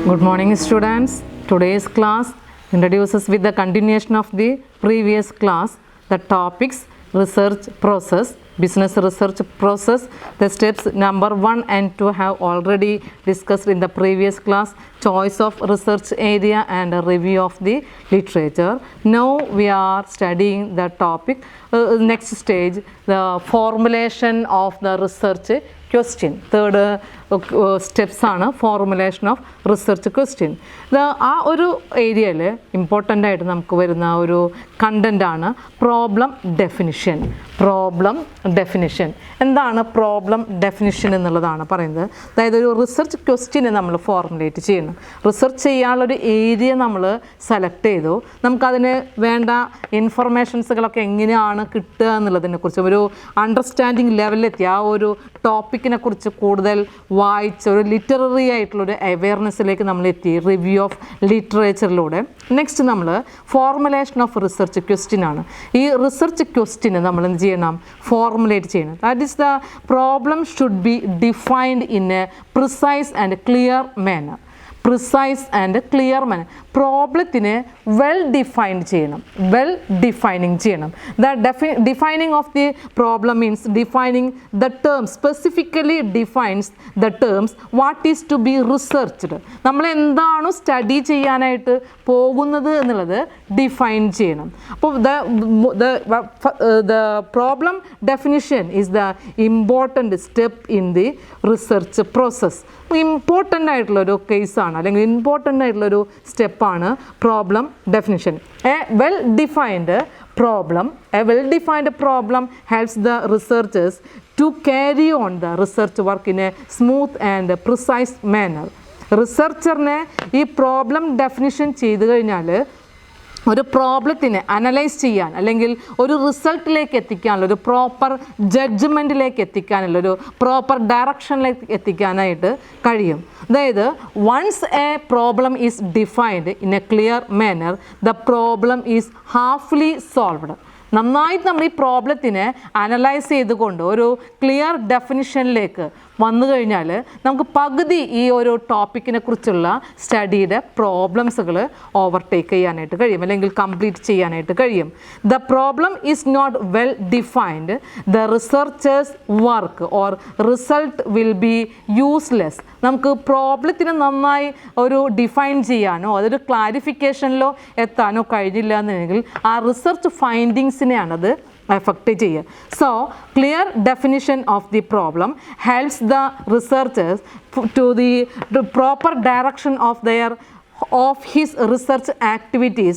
Good morning, students. Today's class introduces with the continuation of the previous class the topics research process, business research process. The steps number 1 and 2 have already discussed in the previous class. Choice of research area and a review of the literature. Now we are studying the topic next stage, the formulation of the research question. Third steps ആണ് formulation of research question. ആ ഒരു ഏരിയയിൽ important ആയിട്ട് നമുക്ക് വരുന്ന ഒരു കണ്ടൻ്റാണ് problem definition. എന്താണ് problem definition എന്നുള്ളതാണ് പറയുന്നത്. അതായത് ഒരു റിസർച്ച് ക്വസ്റ്റ്യനെ നമ്മൾ ഫോർമുലേറ്റ് ചെയ്യണം. റിസർച്ച് ചെയ്യാനുള്ളൊരു ഏരിയ നമ്മൾ സെലക്ട് ചെയ്തു, നമുക്കതിന് വേണ്ട ഇൻഫർമേഷൻസുകളൊക്കെ എങ്ങനെയാണ് കിട്ടുക എന്നുള്ളതിനെക്കുറിച്ച് ഒരു അണ്ടർസ്റ്റാൻഡിങ് ലെവലിലെത്തി ആ ഒരു ടോപ്പിക്കിനെ കുറിച്ച് കൂടുതൽ വായിച്ച ഒരു ലിറ്റററി ആയിട്ടുള്ളൊരു അവെയർനെസ്സിലേക്ക് നമ്മൾ എത്തി റിവ്യൂ ഓഫ് ലിറ്ററേച്ചറിലൂടെ. നെക്സ്റ്റ് നമ്മൾ ഫോർമുലേഷൻ ഓഫ് റിസർച്ച് ക്വസ്റ്റ്യൻ ആണ്. ഈ റിസർച്ച് ക്വസ്റ്റ്യന് നമ്മൾ എന്ത് ചെയ്യണം? ഫോർമുലേറ്റ് ചെയ്യണം. That is the problem should be defined in a precise and clear manner. പ്രോബ്ലത്തിന് വെൽ ഡിഫൈൻഡ് ചെയ്യണം, ഡിഫൈനിങ് ചെയ്യണം. Defining of the problem means defining the terms, specifically defines the terms what is to be researched. നമ്മൾ എന്താണോ study ചെയ്യാനായിട്ട് പോകുന്നത് എന്നുള്ളത് define ചെയ്യണം. അപ്പോൾ the problem definition is the important step in the research process. Important ആയിട്ടുള്ളൊരു കേസാണ് അല്ലെങ്കിൽ ഇമ്പോർട്ടൻ്റ് ആയിട്ടുള്ളൊരു സ്റ്റെപ്പാണ് problem definition. A well defined problem helps the researchers to carry on the research work in a smooth and precise manner. റിസർച്ചറിനെ ഈ problem definition ചെയ്തു കഴിഞ്ഞാൽ ഒരു പ്രോബ്ലത്തിനെ അനലൈസ് ചെയ്യാൻ അല്ലെങ്കിൽ ഒരു റിസൾട്ടിലേക്ക് എത്തിക്കാനുള്ള ഒരു പ്രോപ്പർ ജഡ്ജ്മെൻറ്റിലേക്ക് എത്തിക്കാനുള്ള ഒരു പ്രോപ്പർ ഡയറക്ഷനിലേക്ക് എത്തിക്കാനായിട്ട് കഴിയും. അതായത് once a problem is defined in a clear manner the problem is halfly solved. നന്നായിട്ട് നമ്മൾ ഈ പ്രോബ്ലത്തിനെ അനലൈസ് ചെയ്തുകൊണ്ട് ഒരു ക്ലിയർ ഡെഫിനിഷനിലേക്ക് വന്നു കഴിഞ്ഞാൽ നമുക്ക് പകുതി ഈ ഒരു ടോപ്പിക്കിനെ കുറിച്ചുള്ള സ്റ്റഡിയുടെ പ്രോബ്ലംസുകൾ ഓവർടേക്ക് ചെയ്യാനായിട്ട് കഴിയും അല്ലെങ്കിൽ കംപ്ലീറ്റ് ചെയ്യാനായിട്ട് കഴിയും. The problem is not well defined the researchers work or result will be useless. നമുക്ക് പ്രോബ്ലത്തിന് നന്നായി ഒരു ഡിഫൈൻ ചെയ്യാനോ അതൊരു ക്ലാരിഫിക്കേഷനിലോ എത്താനോ കഴിഞ്ഞില്ല എന്നുണ്ടെങ്കിൽ ആ റിസർച്ച് ഫൈൻഡിങ്സിനെയാണത് എഫക്റ്റ് ചെയ്യുക. So clear definition of the problem helps the researchers to the proper direction of his research activities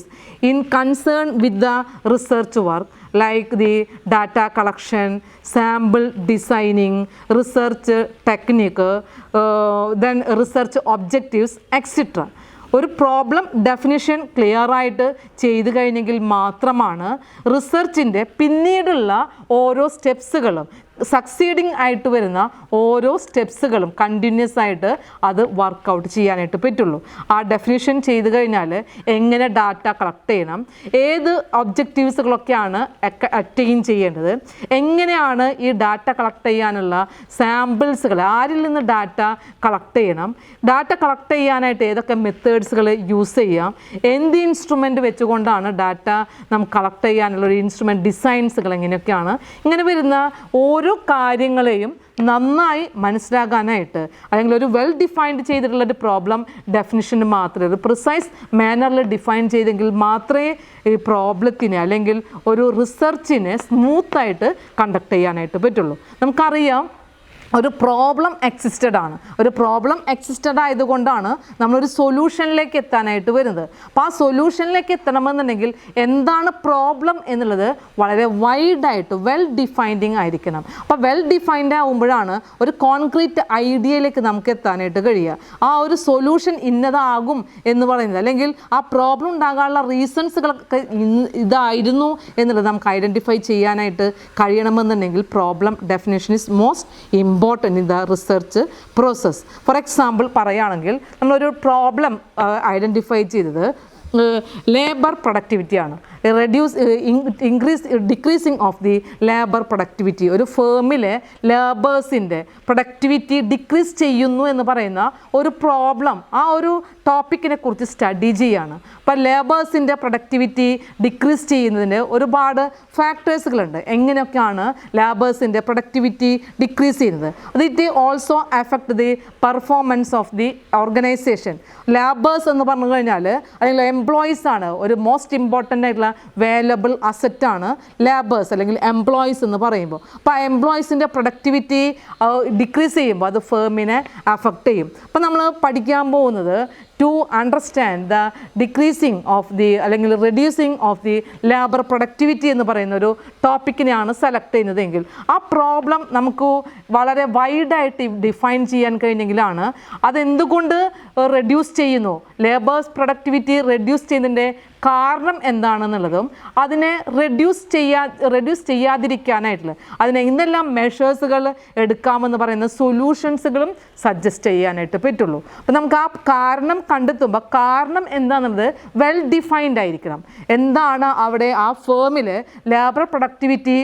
in concern with the research work like the data collection, sample designing, research technique, then research objectives, etc. ഒരു problem definition ക്ലിയറായിട്ട് ചെയ്തു കഴിഞ്ഞെങ്കിൽ മാത്രമാണ് റിസർച്ചിൻ്റെ പിന്നീടുള്ള ഓരോ സ്റ്റെപ്സുകളും succeeding ആയിട്ട് വരുന്ന ഓരോ സ്റ്റെപ്സുകളും കണ്ടിന്യൂസ് ആയിട്ട് അത് വർക്കൗട്ട് ചെയ്യാനായിട്ട് പറ്റുള്ളൂ. ആ ഡെഫിനിഷൻ ചെയ്തു കഴിഞ്ഞാൽ എങ്ങനെ ഡാറ്റ കളക്ട് ചെയ്യണം, ഏത് ഒബ്ജക്റ്റീവ്സുകളൊക്കെയാണ് അറ്റൈൻ ചെയ്യേണ്ടത്, എങ്ങനെയാണ് ഈ ഡാറ്റ കളക്ട് ചെയ്യാനുള്ള സാമ്പിൾസുകൾ, ആരിൽ നിന്ന് ഡാറ്റ കളക്ട് ചെയ്യണം, ഡാറ്റ കളക്ട് ചെയ്യാനായിട്ട് ഏതൊക്കെ മെത്തേഡ്സുകൾ യൂസ് ചെയ്യാം, എന്ത് ഇൻസ്ട്രുമെൻറ്റ് വെച്ചുകൊണ്ടാണ് ഡാറ്റ നമുക്ക് കളക്ട് ചെയ്യാനുള്ളൊരു ഇൻസ്ട്രുമെൻറ്റ് ഡിസൈൻസുകൾ എങ്ങനെയൊക്കെയാണ്, ഇങ്ങനെ വരുന്ന ഓരോ കാര്യങ്ങളെയും നന്നായി മനസ്സിലാക്കാനായിട്ട് അല്ലെങ്കിൽ ഒരു വെൽ ഡിഫൈൻഡ് ചെയ്തിട്ടുള്ളൊരു പ്രോബ്ലം ഡെഫിനിഷന് മാത്രമേ ഒരു പ്രിസൈസ് മാനറിൽ ഡിഫൈൻ ചെയ്തെങ്കിൽ മാത്രമേ ഈ പ്രോബ്ലത്തിനെ അല്ലെങ്കിൽ ഒരു റിസർച്ചിനെ സ്മൂത്തായിട്ട് കണ്ടക്ട് ചെയ്യാനായിട്ട് പറ്റുള്ളൂ. നമുക്കറിയാം ഒരു പ്രോബ്ലം എക്സിസ്റ്റഡ് ആണ്. ഒരു പ്രോബ്ലം എക്സിസ്റ്റഡ് ആയതുകൊണ്ടാണ് നമ്മളൊരു സൊല്യൂഷനിലേക്ക് എത്താനായിട്ട് വരുന്നത്. അപ്പോൾ ആ സൊല്യൂഷനിലേക്ക് എത്തണമെന്നുണ്ടെങ്കിൽ എന്താണ് പ്രോബ്ലം എന്നുള്ളത് വളരെ വൈഡായിട്ട് വെൽ ഡിഫൈൻഡിങ് ആയിരിക്കണം. അപ്പോൾ വെൽ ഡിഫൈൻഡ് ആകുമ്പോഴാണ് ഒരു കോൺക്രീറ്റ് ഐഡിയയിലേക്ക് നമുക്ക് എത്താനായിട്ട് കഴിയുക. ആ ഒരു സൊല്യൂഷൻ ഇന്നതാകും എന്ന് പറയുന്നത് അല്ലെങ്കിൽ ആ പ്രോബ്ലം ഉണ്ടാകാനുള്ള റീസൺസുകളൊക്കെ ഇതായിരുന്നു എന്നുള്ളത് നമുക്ക് ഐഡൻറ്റിഫൈ ചെയ്യാനായിട്ട് കഴിയണമെന്നുണ്ടെങ്കിൽ problem definition is most important in the research process. For example പറയുകയാണെങ്കിൽ നമ്മളൊരു പ്രോബ്ലം ഐഡൻറ്റിഫൈ ചെയ്തത് ലേബർ പ്രൊഡക്ടിവിറ്റിയാണ്. Decreasing of the labour productivity. ഒരു ഫേമിലെ ലേബേഴ്സിൻ്റെ പ്രൊഡക്ടിവിറ്റി ഡിക്രീസ് ചെയ്യുന്നു എന്ന് പറയുന്ന ഒരു പ്രോബ്ലം, ആ ഒരു ടോപ്പിക്കിനെ കുറിച്ച് സ്റ്റഡി ചെയ്യാണ്. അപ്പോൾ ലേബേഴ്സിൻ്റെ പ്രൊഡക്ടിവിറ്റി ഡിക്രീസ് ചെയ്യുന്നതിന് ഒരുപാട് ഫാക്ടേഴ്സുകളുണ്ട്. എങ്ങനെയൊക്കെയാണ് ലേബേഴ്സിൻ്റെ പ്രൊഡക്ടിവിറ്റി ഡിക്രീസ് ചെയ്യുന്നത്? അത് it also affect the performance of the organisation. Labours എന്ന് പറഞ്ഞു കഴിഞ്ഞാൽ അല്ലെങ്കിൽ എംപ്ലോയീസ് ആണ് ഒരു മോസ്റ്റ് ഇമ്പോർട്ടൻ്റ് ആയിട്ടുള്ള വാല്യബിൾ അസറ്റാണ് ലേബേഴ്സ് അല്ലെങ്കിൽ എംപ്ലോയീസ് എന്ന് പറയുമ്പോൾ. അപ്പോൾ ആ എംപ്ലോയീസിൻ്റെ പ്രൊഡക്ടിവിറ്റി ഡിക്രീസ് ചെയ്യുമ്പോൾ അത് ഫേമിനെ അഫക്റ്റ് ചെയ്യും. അപ്പോൾ നമ്മൾ പഠിക്കാൻ പോകുന്നത് to understand the decreasing of the അല്ലെങ്കിൽ reducing of the labour productivity എന്ന് പറയുന്ന ഒരു ടോപ്പിക്കിനെയാണ് സെലക്ട് ചെയ്യുന്നതെങ്കിൽ ആ പ്രോബ്ലം നമുക്ക് വളരെ വൈഡായിട്ട് ഡിഫൈൻ ചെയ്യാൻ കഴിഞ്ഞെങ്കിലാണ് അതെന്തുകൊണ്ട് റെഡ്യൂസ് ചെയ്യുന്നു, ലേബേഴ്സ് പ്രൊഡക്ടിവിറ്റി റെഡ്യൂസ് ചെയ്യുന്നതിൻ്റെ കാരണം എന്താണെന്നുള്ളതും അതിനെ റെഡ്യൂസ് ചെയ്യാതിരിക്കാനായിട്ടുള്ള അതിനെ എന്തെല്ലാം മെഷേഴ്സുകൾ എടുക്കാമെന്ന് പറയുന്ന സൊല്യൂഷൻസുകളും സജസ്റ്റ് ചെയ്യാനായിട്ട് പറ്റുള്ളൂ. അപ്പോൾ നമുക്ക് ആ കാരണം കണ്ടെത്തുമ്പോൾ കാരണം എന്താണെന്നുള്ളത് വെൽ ഡിഫൈൻഡ് ആയിരിക്കണം. എന്താണ് അവിടെ ആ ഫേമിൽ ലേബർ പ്രൊഡക്ടിവിറ്റി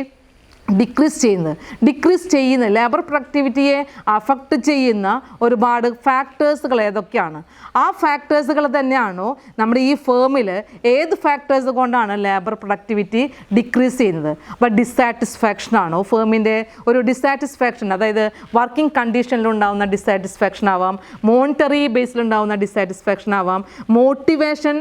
ഡിക്രീസ് ചെയ്യുന്നത് ലേബർ പ്രൊഡക്ടിവിറ്റിയെ അഫക്റ്റ് ചെയ്യുന്ന ഒരുപാട് ഫാക്ടേഴ്സുകൾ ഏതൊക്കെയാണ്? ആ ഫാക്ടേഴ്സുകൾ തന്നെയാണോ നമ്മുടെ ഈ ഫേമിൽ ഏത് ഫാക്ടേഴ്സ് കൊണ്ടാണ് ലേബർ പ്രൊഡക്ടിവിറ്റി ഡിക്രീസ് ചെയ്യുന്നത്? അപ്പോൾ ഡിസാറ്റിസ്ഫാക്ഷൻ ആണോ? ഫേമിൻ്റെ ഒരു ഡിസാറ്റിസ്ഫാക്ഷൻ, അതായത് വർക്കിംഗ് കണ്ടീഷനിലുണ്ടാകുന്ന ഡിസാറ്റിസ്ഫാക്ഷൻ ആവാം, മോണിറ്ററി ബേസിലുണ്ടാകുന്ന ഡിസാറ്റിസ്ഫാക്ഷൻ ആവാം, മോട്ടിവേഷൻ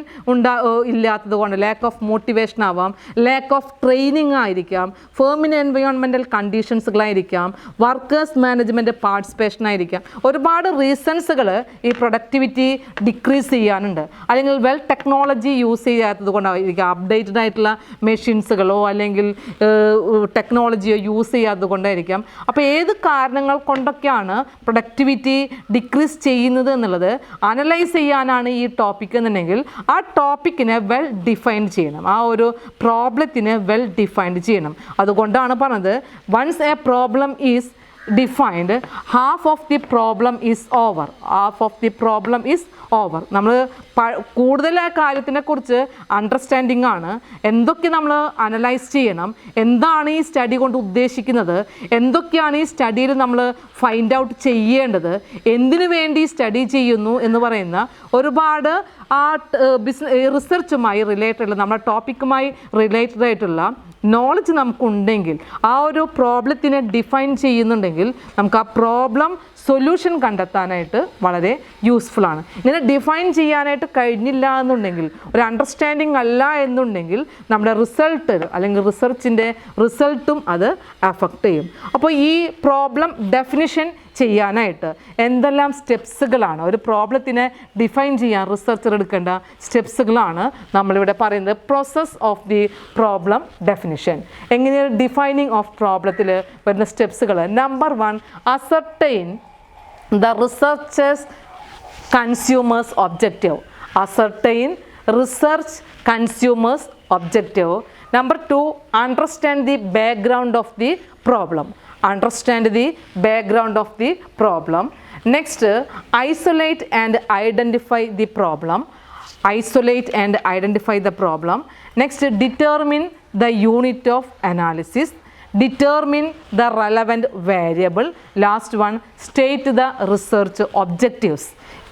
ഇല്ലാത്തത് കൊണ്ട് ലാക്ക് ഓഫ് മോട്ടിവേഷൻ ആവാം, ലാക്ക് ഓഫ് ട്രെയിനിങ് ആയിരിക്കാം, ഫേമിന് എൻവയോൺമെൻറ്റൽ കണ്ടീഷൻസുകളായിരിക്കാം, വർക്കേഴ്സ് മാനേജ്മെൻറ്റ് പാർട്ടിസിപ്പേഷൻ ആയിരിക്കാം. ഒരുപാട് റീസൺസുകൾ ഈ പ്രൊഡക്ടിവിറ്റി ഡിക്രീസ് ചെയ്യാനുണ്ട്. അല്ലെങ്കിൽ വെൽ ടെക്നോളജി യൂസ് ചെയ്യാത്തത് കൊണ്ടായിരിക്കാം, അപ്ഡേറ്റഡ് ആയിട്ടുള്ള മെഷീൻസുകളോ അല്ലെങ്കിൽ ടെക്നോളജിയോ യൂസ് ചെയ്യാത്തത് കൊണ്ടായിരിക്കാം. അപ്പോൾ ഏത് കാരണങ്ങൾ കൊണ്ടൊക്കെയാണ് പ്രൊഡക്ടിവിറ്റി ഡിക്രീസ് ചെയ്യുന്നത് എന്നുള്ളത് അനലൈസ് ചെയ്യാനാണ് ഈ ടോപ്പിക് എന്നുണ്ടെങ്കിൽ ആ ടോപ്പിക്കിനെ വെൽ ഡിഫൈൻ ചെയ്യണം, ആ ഒരു പ്രോബ്ലത്തിനെ വെൽ ഡിഫൈൻഡ് ചെയ്യണം. അതുകൊണ്ടാണ് പറഞ്ഞത് once a problem is defined, half of the problem is over. നമ്മൾ കൂടുതൽ ആ കാര്യത്തിനെ കുറിച്ച് അണ്ടർസ്റ്റാൻഡിങ് ആണ്. എന്തൊക്കെ നമ്മൾ അനലൈസ് ചെയ്യണം, എന്താണ് ഈ സ്റ്റഡി കൊണ്ട് ഉദ്ദേശിക്കുന്നത്, എന്തൊക്കെയാണ് ഈ സ്റ്റഡിയിൽ നമ്മൾ ഫൈൻഡ് ഔട്ട് ചെയ്യേണ്ടത്, എന്തിനു വേണ്ടി സ്റ്റഡി ചെയ്യുന്നു എന്ന് പറയുന്ന ഒരുപാട് ആ റിസർച്ചുമായി റിലേറ്റഡ് നമ്മുടെ ടോപ്പിക്കുമായി റിലേറ്റഡ് ആയിട്ടുള്ള നോളജ് നമുക്കുണ്ടെങ്കിൽ, ആ ഒരു പ്രോബ്ലത്തിനെ ഡിഫൈൻ ചെയ്യുന്നുണ്ടെങ്കിൽ നമുക്ക് ആ പ്രോബ്ലം സൊല്യൂഷൻ കണ്ടെത്താനായിട്ട് വളരെ യൂസ്ഫുള്ളാണ്. ഇങ്ങനെ ഡിഫൈൻ ചെയ്യാനായിട്ട് കഴിഞ്ഞില്ല എന്നുണ്ടെങ്കിൽ, ഒരു അണ്ടർസ്റ്റാൻഡിങ് അല്ല എന്നുണ്ടെങ്കിൽ നമ്മുടെ റിസൾട്ട് അല്ലെങ്കിൽ റിസർച്ചിൻ്റെ റിസൾട്ടും അത് അഫക്റ്റ് ചെയ്യും. അപ്പോൾ ഈ പ്രോബ്ലം ഡെഫിനിഷൻ ചെയ്യാനായിട്ട് എന്തെല്ലാം സ്റ്റെപ്സുകളാണ്, ഒരു പ്രോബ്ലത്തിനെ ഡിഫൈൻ ചെയ്യാൻ റിസർച്ചർ എടുക്കേണ്ട സ്റ്റെപ്സുകളാണ് നമ്മളിവിടെ പറയുന്നത്. Process of the problem definition. എങ്ങനെയാണ് ഡിഫൈനിങ് ഓഫ് പ്രോബ്ലത്തിൽ വരുന്ന സ്റ്റെപ്സുകൾ? Number 1, ascertain the researcher's consumers objective. Ascertain research consumers objective. Number 2, understand the background of the problem. Next, isolate and identify the problem. Next, determine the unit of analysis. Determine the relevant variable. Last one, state the research objectives.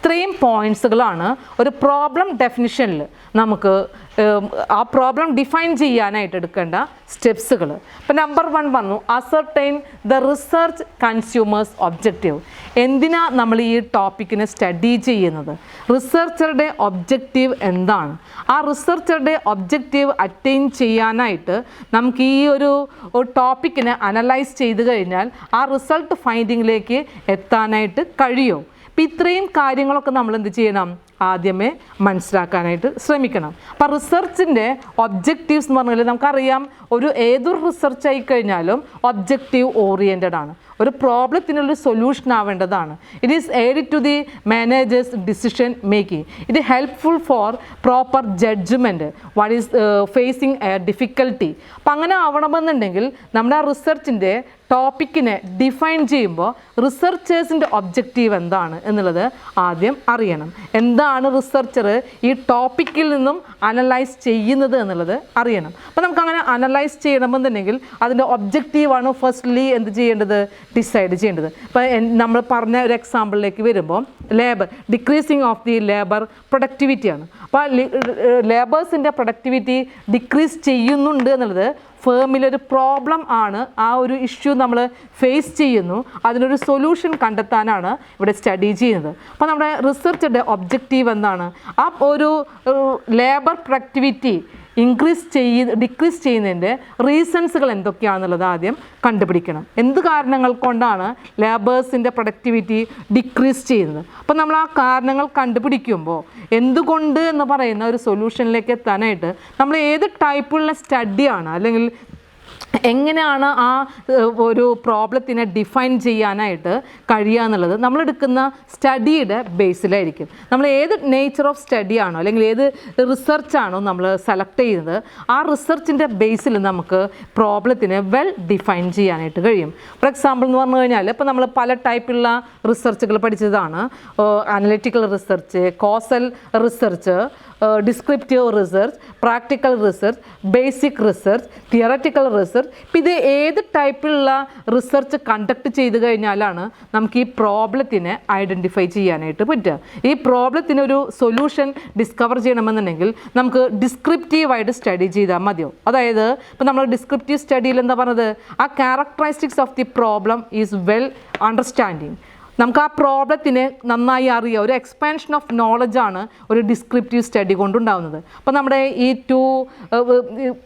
ഇത്രയും പോയിൻറ്റ്സുകളാണ് ഒരു problem ഡെഫിനിഷനിൽ നമുക്ക് ആ problem define ചെയ്യാനായിട്ട് എടുക്കേണ്ട സ്റ്റെപ്സുകൾ. ഇപ്പം number 1 വന്നു, ascertain the research consumers objective. എന്തിനാ നമ്മൾ ഈ ടോപ്പിക്കിനെ സ്റ്റഡി ചെയ്യുന്നത്? റിസർച്ചറുടെ ഒബ്ജക്റ്റീവ് എന്താണ്? ആ റിസർച്ചറുടെ ഒബ്ജക്റ്റീവ് അറ്റൈൻ ചെയ്യാനായിട്ട് നമുക്ക് ഈ ഒരു ടോപ്പിക്കിനെ അനലൈസ് ചെയ്ത് കഴിഞ്ഞാൽ ആ റിസൾട്ട് ഫൈൻഡിങ്ങിലേക്ക് എത്താനായിട്ട് കഴിയും. അപ്പം ഇത്രയും കാര്യങ്ങളൊക്കെ നമ്മൾ എന്ത് ചെയ്യണം? ആദ്യമേ മനസ്സിലാക്കാനായിട്ട് ശ്രമിക്കണം. അപ്പോൾ റിസർച്ചിൻ്റെ ഒബ്ജക്റ്റീവ്സ് എന്ന് പറഞ്ഞാൽ നമുക്കറിയാം, ഏതൊരു റിസർച്ച് ആയി കഴിഞ്ഞാലും ഒബ്ജക്റ്റീവ് ഓറിയൻറ്റഡ് ആണ്. ഒരു പ്രോബ്ലത്തിനുള്ളൊരു സൊല്യൂഷൻ ആവേണ്ടതാണ്. It is aid to the managers decision making. ഇത് helpful for proper judgement what is facing a difficulty. അപ്പം അങ്ങനെ ആവണമെന്നുണ്ടെങ്കിൽ നമ്മുടെ ആ റിസർച്ചിൻ്റെ ടോപ്പിക്കിനെ ഡിഫൈൻ ചെയ്യുമ്പോൾ റിസർച്ചേഴ്സിൻ്റെ ഒബ്ജക്റ്റീവ് എന്താണ് എന്നുള്ളത് ആദ്യം അറിയണം. എന്താണ് റിസർച്ചർ ഈ ടോപ്പിക്കിൽ നിന്നും അനലൈസ് ചെയ്യുന്നത് എന്നുള്ളത് അറിയണം. അപ്പോൾ നമുക്കങ്ങനെ അനലൈസ് ചെയ്യണമെന്നുണ്ടെങ്കിൽ അതിൻ്റെ ഒബ്ജക്റ്റീവാണ് ഫസ്റ്റ്ലി എന്ത് ചെയ്യേണ്ടത്, ഡിസൈഡ് ചെയ്യേണ്ടത്. ഇപ്പോൾ നമ്മൾ പറഞ്ഞ ഒരു എക്സാമ്പിളിലേക്ക് വരുമ്പോൾ ഡിക്രീസിങ് ഓഫ് ദി ലേബർ പ്രൊഡക്ടിവിറ്റിയാണ്. അപ്പോൾ ലേബേഴ്സിൻ്റെ പ്രൊഡക്ടിവിറ്റി ഡിക്രീസ് ചെയ്യുന്നുണ്ട് എന്നുള്ളത് ഫേമിലൊരു പ്രോബ്ലം ആണ്. ആ ഒരു ഇഷ്യൂ നമ്മൾ ഫേസ് ചെയ്യുന്നു, അതിനൊരു സൊല്യൂഷൻ കണ്ടെത്താനാണ് ഇവിടെ സ്റ്റഡി ചെയ്യുന്നത്. അപ്പോൾ നമ്മുടെ റിസർച്ചിൻ്റെ ഒബ്ജക്റ്റീവ് എന്താണ്, ആ ഒരു ലേബർ പ്രൊഡക്ടിവിറ്റി ഡിക്രീസ് ചെയ്യുന്നതിൻ്റെ റീസൺസുകൾ എന്തൊക്കെയാണെന്നുള്ളത് ആദ്യം കണ്ടുപിടിക്കണം. എന്ത് കാരണങ്ങൾ കൊണ്ടാണ് ലേബേഴ്സിൻ്റെ പ്രൊഡക്ടിവിറ്റി ഡിക്രീസ് ചെയ്യുന്നത്. അപ്പോൾ നമ്മൾ ആ കാരണങ്ങൾ കണ്ടുപിടിക്കുമ്പോൾ എന്തുകൊണ്ട് എന്ന് പറയുന്ന ഒരു സൊല്യൂഷനിലേക്ക് എത്താനായിട്ട് നമ്മൾ ഏത് ടൈപ്പുള്ള സ്റ്റഡിയാണ് അല്ലെങ്കിൽ എങ്ങനെയാണ് ആ ഒരു പ്രോബ്ലത്തിനെ ഡിഫൈൻ ചെയ്യാനായിട്ട് കഴിയുക എന്നുള്ളത് നമ്മളെടുക്കുന്ന സ്റ്റഡിയുടെ ബേസിലായിരിക്കും. നമ്മൾ ഏത് നേച്ചർ ഓഫ് സ്റ്റഡിയാണോ അല്ലെങ്കിൽ ഏത് റിസർച്ചാണോ നമ്മൾ സെലക്ട് ചെയ്യുന്നത്, ആ റിസർച്ചിൻ്റെ ബേസിൽ നമുക്ക് പ്രോബ്ലത്തിനെ വെൽ ഡിഫൈൻ ചെയ്യാനായിട്ട് കഴിയും. ഫോർ എക്സാമ്പിൾ എന്ന് പറഞ്ഞു കഴിഞ്ഞാൽ ഇപ്പോൾ നമ്മൾ പല ടൈപ്പുള്ള റിസർച്ചുകൾ പഠിച്ചതാണ്. Analytical research, causal research, descriptive research, practical research, basic research, theoretical research. ഇപ്പം ഇത് ഏത് ടൈപ്പിലുള്ള റിസർച്ച് കണ്ടക്ട് ചെയ്ത് കഴിഞ്ഞാലാണ് നമുക്ക് ഈ പ്രോബ്ലത്തിനെ ഐഡൻറ്റിഫൈ ചെയ്യാനായിട്ട് പറ്റുക. ഈ പ്രോബ്ലത്തിനൊരു സൊല്യൂഷൻ ഡിസ്കവർ ചെയ്യണമെന്നുണ്ടെങ്കിൽ നമുക്ക് ഡിസ്ക്രിപ്റ്റീവായിട്ട് സ്റ്റഡി ചെയ്താൽ മതിയോ. അതായത് ഇപ്പം നമ്മൾ ഡിസ്ക്രിപ്റ്റീവ് സ്റ്റഡിയിൽ എന്താ പറഞ്ഞത്, ആ characteristics of the problem is well understanding. നമുക്ക് ആ പ്രോബ്ലത്തിനെ നന്നായി അറിയുക, ഒരു എക്സ്പാൻഷൻ ഓഫ് നോളജാണ് ഒരു ഡിസ്ക്രിപ്റ്റീവ് സ്റ്റഡി കൊണ്ടുണ്ടാകുന്നത്. അപ്പോൾ നമ്മുടെ ഈ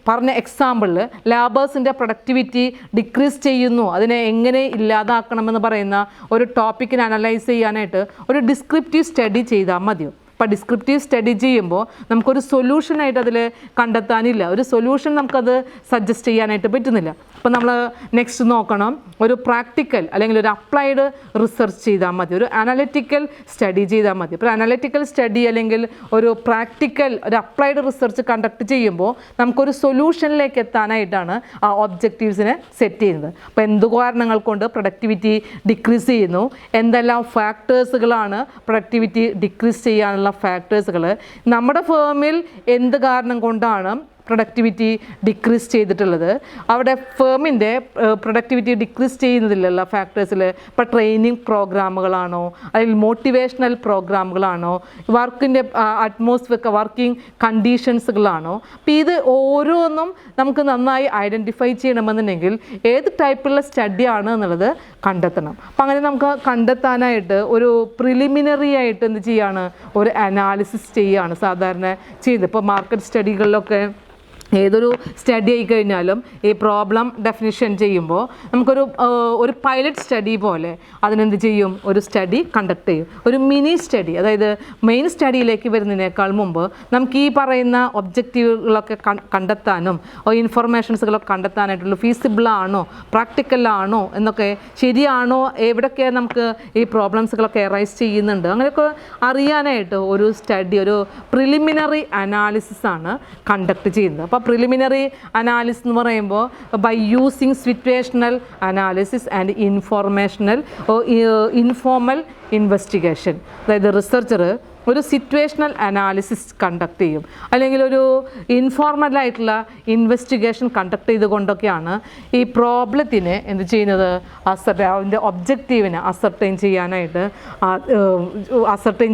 പറഞ്ഞ എക്സാമ്പിളിൽ ലേബേഴ്സിൻ്റെ പ്രൊഡക്ടിവിറ്റി ഡിക്രീസ് ചെയ്യുന്നു, അതിനെ എങ്ങനെ ഇല്ലാതാക്കണമെന്ന് പറയുന്ന ഒരു ടോപ്പിക്കിനെ അനലൈസ് ചെയ്യാനായിട്ട് ഒരു ഡിസ്ക്രിപ്റ്റീവ് സ്റ്റഡി ചെയ്താൽ മതിയോ. അപ്പോൾ ഡിസ്ക്രിപ്റ്റീവ് സ്റ്റഡി ചെയ്യുമ്പോൾ നമുക്കൊരു സൊല്യൂഷനായിട്ട് അതിൽ കണ്ടെത്താനില്ല, ഒരു സൊല്യൂഷൻ നമുക്കത് സജസ്റ്റ് ചെയ്യാനായിട്ട് പറ്റുന്നില്ല. അപ്പോൾ നമ്മൾ നെക്സ്റ്റ് നോക്കണം, ഒരു പ്രാക്ടിക്കൽ അല്ലെങ്കിൽ ഒരു അപ്ലൈഡ് റിസർച്ച് ചെയ്താൽ മതി, ഒരു അനലിറ്റിക്കൽ സ്റ്റഡി ചെയ്താൽ മതി. അപ്പോൾ അനലിറ്റിക്കൽ സ്റ്റഡി അല്ലെങ്കിൽ ഒരു പ്രാക്ടിക്കൽ ഒരു അപ്ലൈഡ് റിസർച്ച് കണ്ടക്ട് ചെയ്യുമ്പോൾ നമുക്കൊരു സൊല്യൂഷനിലേക്ക് എത്താനായിട്ടാണ് ആ ഒബ്ജക്റ്റീവ്സിനെ സെറ്റ് ചെയ്യുന്നത്. അപ്പോൾ എന്ത് കാരണങ്ങൾ കൊണ്ട് പ്രൊഡക്ടിവിറ്റി ഡിക്രീസ് ചെയ്യുന്നു, എന്തെല്ലാം ഫാക്ടേഴ്സുകളാണ് പ്രൊഡക്ടിവിറ്റി ഡിക്രീസ് ചെയ്യാനുള്ള ഫാക്ടേഴ്സുകൾ, നമ്മുടെ ഫേമിൽ എന്ത് കാരണം കൊണ്ടാണ് പ്രൊഡക്ടിവിറ്റി ഡിക്രീസ് ചെയ്തിട്ടുള്ളത്, അവിടെ ഫേമിൻ്റെ പ്രൊഡക്ടിവിറ്റി ഡിക്രീസ് ചെയ്യുന്നതിലുള്ള ഫാക്ടേഴ്സിൽ ഇപ്പോൾ ട്രെയിനിങ് പ്രോഗ്രാമുകളാണോ അല്ലെങ്കിൽ മോട്ടിവേഷണൽ പ്രോഗ്രാമുകളാണോ, വർക്കിൻ്റെ അറ്റ്മോസ്ഫിയർ വർക്കിംഗ് കണ്ടീഷൻസുകളാണോ. അപ്പോൾ ഇത് ഓരോന്നും നമുക്ക് നന്നായി ഐഡൻറ്റിഫൈ ചെയ്യണമെന്നുണ്ടെങ്കിൽ ഏത് ടൈപ്പുള്ള സ്റ്റഡിയാണ് എന്നുള്ളത് കണ്ടെത്തണം. അപ്പം അങ്ങനെ നമുക്ക് കണ്ടെത്താനായിട്ട് ഒരു പ്രിലിമിനറി ആയിട്ട് എന്ത് ചെയ്യാണ്, ഒരു അനാലിസിസ് ചെയ്യുകയാണ് സാധാരണ ചെയ്യുന്നത്. ഇപ്പോൾ മാർക്കറ്റ് സ്റ്റഡികളിലൊക്കെ ഏതൊരു സ്റ്റഡി ആയി കഴിഞ്ഞാലും ഈ പ്രോബ്ലം ഡെഫിനിഷൻ ചെയ്യുമ്പോൾ നമുക്കൊരു പൈലറ്റ് സ്റ്റഡി പോലെ അതിനെന്ത് ചെയ്യും, ഒരു സ്റ്റഡി കണ്ടക്ട് ചെയ്യും, ഒരു മിനി സ്റ്റഡി. അതായത് മെയിൻ സ്റ്റഡിയിലേക്ക് വരുന്നതിനേക്കാൾ മുമ്പ് നമുക്ക് ഈ പറയുന്ന ഒബ്ജക്റ്റീവുകളൊക്കെ കണ്ടെത്താനും ഇൻഫർമേഷൻസുകളൊക്കെ കണ്ടെത്താനായിട്ടുള്ള ഫീസിബിളാണോ പ്രാക്ടിക്കലാണോ എന്നൊക്കെ ശരിയാണോ, എവിടെയൊക്കെ നമുക്ക് ഈ പ്രോബ്ലംസുകളൊക്കെ എറൈസ് ചെയ്യുന്നുണ്ട് അങ്ങനെയൊക്കെ അറിയാനായിട്ട് ഒരു സ്റ്റഡി, ഒരു പ്രിലിമിനറി അനാലിസിസ് ആണ് കണ്ടക്ട് ചെയ്യുന്നത്. അപ്പോൾ പ്രിലിമിനറി അനാലിസിസ് എന്ന് പറയുമ്പോൾ by using situational analysis and informal investigation. അതായത് റിസർച്ചർ ഒരു സിറ്റുവേഷണൽ അനാലിസിസ് കണ്ടക്ട് ചെയ്യും അല്ലെങ്കിൽ ഒരു ഇൻഫോർമലായിട്ടുള്ള ഇൻവെസ്റ്റിഗേഷൻ കണ്ടക്ട് ചെയ്തുകൊണ്ടൊക്കെയാണ് ഈ പ്രോബ്ലത്തിനെ എന്ത് ചെയ്യുന്നത്, അതിൻ്റെ ഒബ്ജക്റ്റീവിനെ അസർട്ടൈൻ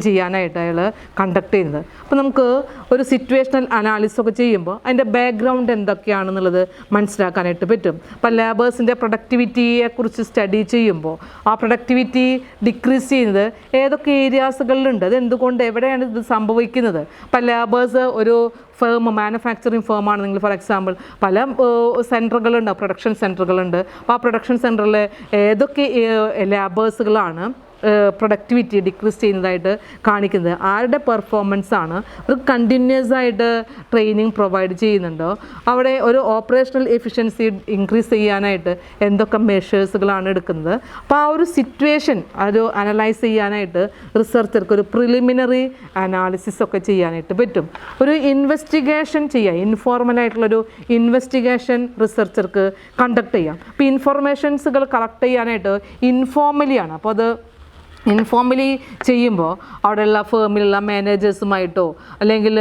ചെയ്യാനായിട്ട് അയാൾ കണ്ടക്ട് ചെയ്യുന്നത്. അപ്പോൾ നമുക്ക് ഒരു സിറ്റുവേഷണൽ അനാലിസിസ് ഒക്കെ ചെയ്യുമ്പോൾ അതിൻ്റെ ബാക്ക്ഗ്രൗണ്ട് എന്തൊക്കെയാണെന്നുള്ളത് മനസ്സിലാക്കാനായിട്ട് പറ്റും. അപ്പോൾ ലേബേഴ്സിൻ്റെ പ്രൊഡക്ടിവിറ്റിയെക്കുറിച്ച് സ്റ്റഡി ചെയ്യുമ്പോൾ ആ പ്രൊഡക്ടിവിറ്റി ഡിക്രീസ് ചെയ്യുന്നത് ഏതൊക്കെ ഏരിയാസുകളിലുണ്ട്, അത് എന്തുകൊണ്ട് എവിടെയാണ് ഇത് സംഭവിക്കുന്നത്. അപ്പോൾ ലേബേഴ്സ് ഒരു മാനുഫാക്ചറിങ് ഫേം ആണെങ്കിൽ ഫോർ എക്സാമ്പിൾ പല സെൻറ്ററുകളുണ്ട്, പ്രൊഡക്ഷൻ സെൻറ്ററുകളുണ്ട്. അപ്പോൾ ആ പ്രൊഡക്ഷൻ സെൻറ്ററിൽ ഏതൊക്കെ ലേബേഴ്സുകളാണ് പ്രൊഡക്ടിവിറ്റി ഡിക്രീസ് ചെയ്യുന്നതായിട്ട് കാണിക്കുന്നത്. ആരുടെ പെർഫോമൻസ് ആണ്? ഒരു കണ്ടിന്യൂസ് ആയിട്ട് ട്രെയിനിങ് പ്രൊവൈഡ് ചെയ്യുന്നുണ്ടോ? അവിടെ ഒരു ഓപ്പറേഷണൽ എഫിഷ്യൻസി ഇൻക്രീസ് ചെയ്യാനായിട്ട് എന്തൊക്കെ മെഷേഴ്സുകളാണ് എടുക്കുന്നത്? അപ്പോൾ ആ ഒരു സിറ്റുവേഷൻ അത് അനലൈസ് ചെയ്യാനായിട്ട് റിസർച്ചർക്ക് ഒരു പ്രിലിമിനറി അനാലിസിസ് ഒക്കെ ചെയ്യാനായിട്ട് പറ്റും. ഒരു ഇൻവെസ്റ്റിഗേഷൻ ചെയ്യാം, ഇൻഫോർമലായിട്ടുള്ളൊരു ഇൻവെസ്റ്റിഗേഷൻ റിസർച്ചർക്ക് കണ്ടക്ട് ചെയ്യാം. അപ്പോൾ ഇൻഫോർമേഷൻസുകൾ കളക്ട് ചെയ്യാനായിട്ട് ഇൻഫോർമലിയാണ്. അപ്പോൾ അത് ഇൻഫോർമലി ചെയ്യുമ്പോൾ അവിടെയുള്ള ഫേമിലുള്ള മാനേജേഴ്സുമായിട്ടോ അല്ലെങ്കിൽ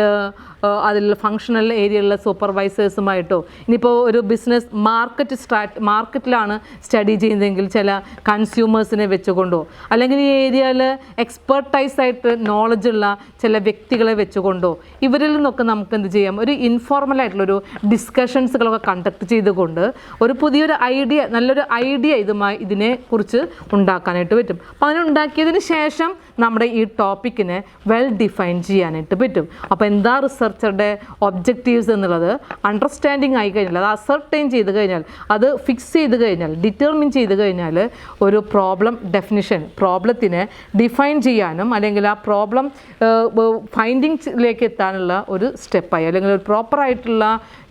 അതിൽ ഫങ്ഷണൽ ഏരിയയിലുള്ള സൂപ്പർവൈസേഴ്സുമായിട്ടോ, ഇനിയിപ്പോൾ ഒരു ബിസിനസ് മാർക്കറ്റിലാണ് സ്റ്റഡി ചെയ്യുന്നതെങ്കിൽ ചില കൺസ്യൂമേഴ്സിനെ വെച്ചുകൊണ്ടോ, അല്ലെങ്കിൽ ഈ ഏരിയയിൽ എക്സ്പെർട്ടൈസായിട്ട് നോളജുള്ള ചില വ്യക്തികളെ വെച്ചുകൊണ്ടോ, ഇവരിൽ നിന്നൊക്കെ നമുക്ക് എന്ത് ചെയ്യാം? ഒരു ഇൻഫോർമലായിട്ടുള്ളൊരു ഡിസ്കഷൻസുകളൊക്കെ കണ്ടക്ട് ചെയ്തുകൊണ്ട് ഒരു പുതിയൊരു ഐഡിയ, നല്ലൊരു ഐഡിയ ഇതിനെക്കുറിച്ച് ഉണ്ടാക്കാനായിട്ട് പറ്റും. അപ്പോൾ അങ്ങനെ ഉണ്ടാക്കിയതിന് ശേഷം നമ്മുടെ ഈ ടോപ്പിക്കിനെ വെൽ ഡിഫൈൻ ചെയ്യാനായിട്ട് പറ്റും. അപ്പോൾ എന്താ റിസർച്ചറുടെ ഒബ്ജക്റ്റീവ്സ് എന്നുള്ളത് അണ്ടർസ്റ്റാൻഡിങ് ആയി കഴിഞ്ഞാൽ, അത് അസർട്ടൈൻ ചെയ്ത് കഴിഞ്ഞാൽ, അത് ഫിക്സ് ചെയ്ത് കഴിഞ്ഞാൽ, ഡിറ്റർമിൻ ചെയ്ത് കഴിഞ്ഞാൽ ഒരു പ്രോബ്ലം ഡെഫിനിഷൻ, പ്രോബ്ലത്തിനെ ഡിഫൈൻ ചെയ്യാനും അല്ലെങ്കിൽ ആ പ്രോബ്ലം ഫൈൻഡിങ്സിലേക്ക് എത്താനുള്ള ഒരു സ്റ്റെപ്പായി, അല്ലെങ്കിൽ ഒരു പ്രോപ്പറായിട്ടുള്ള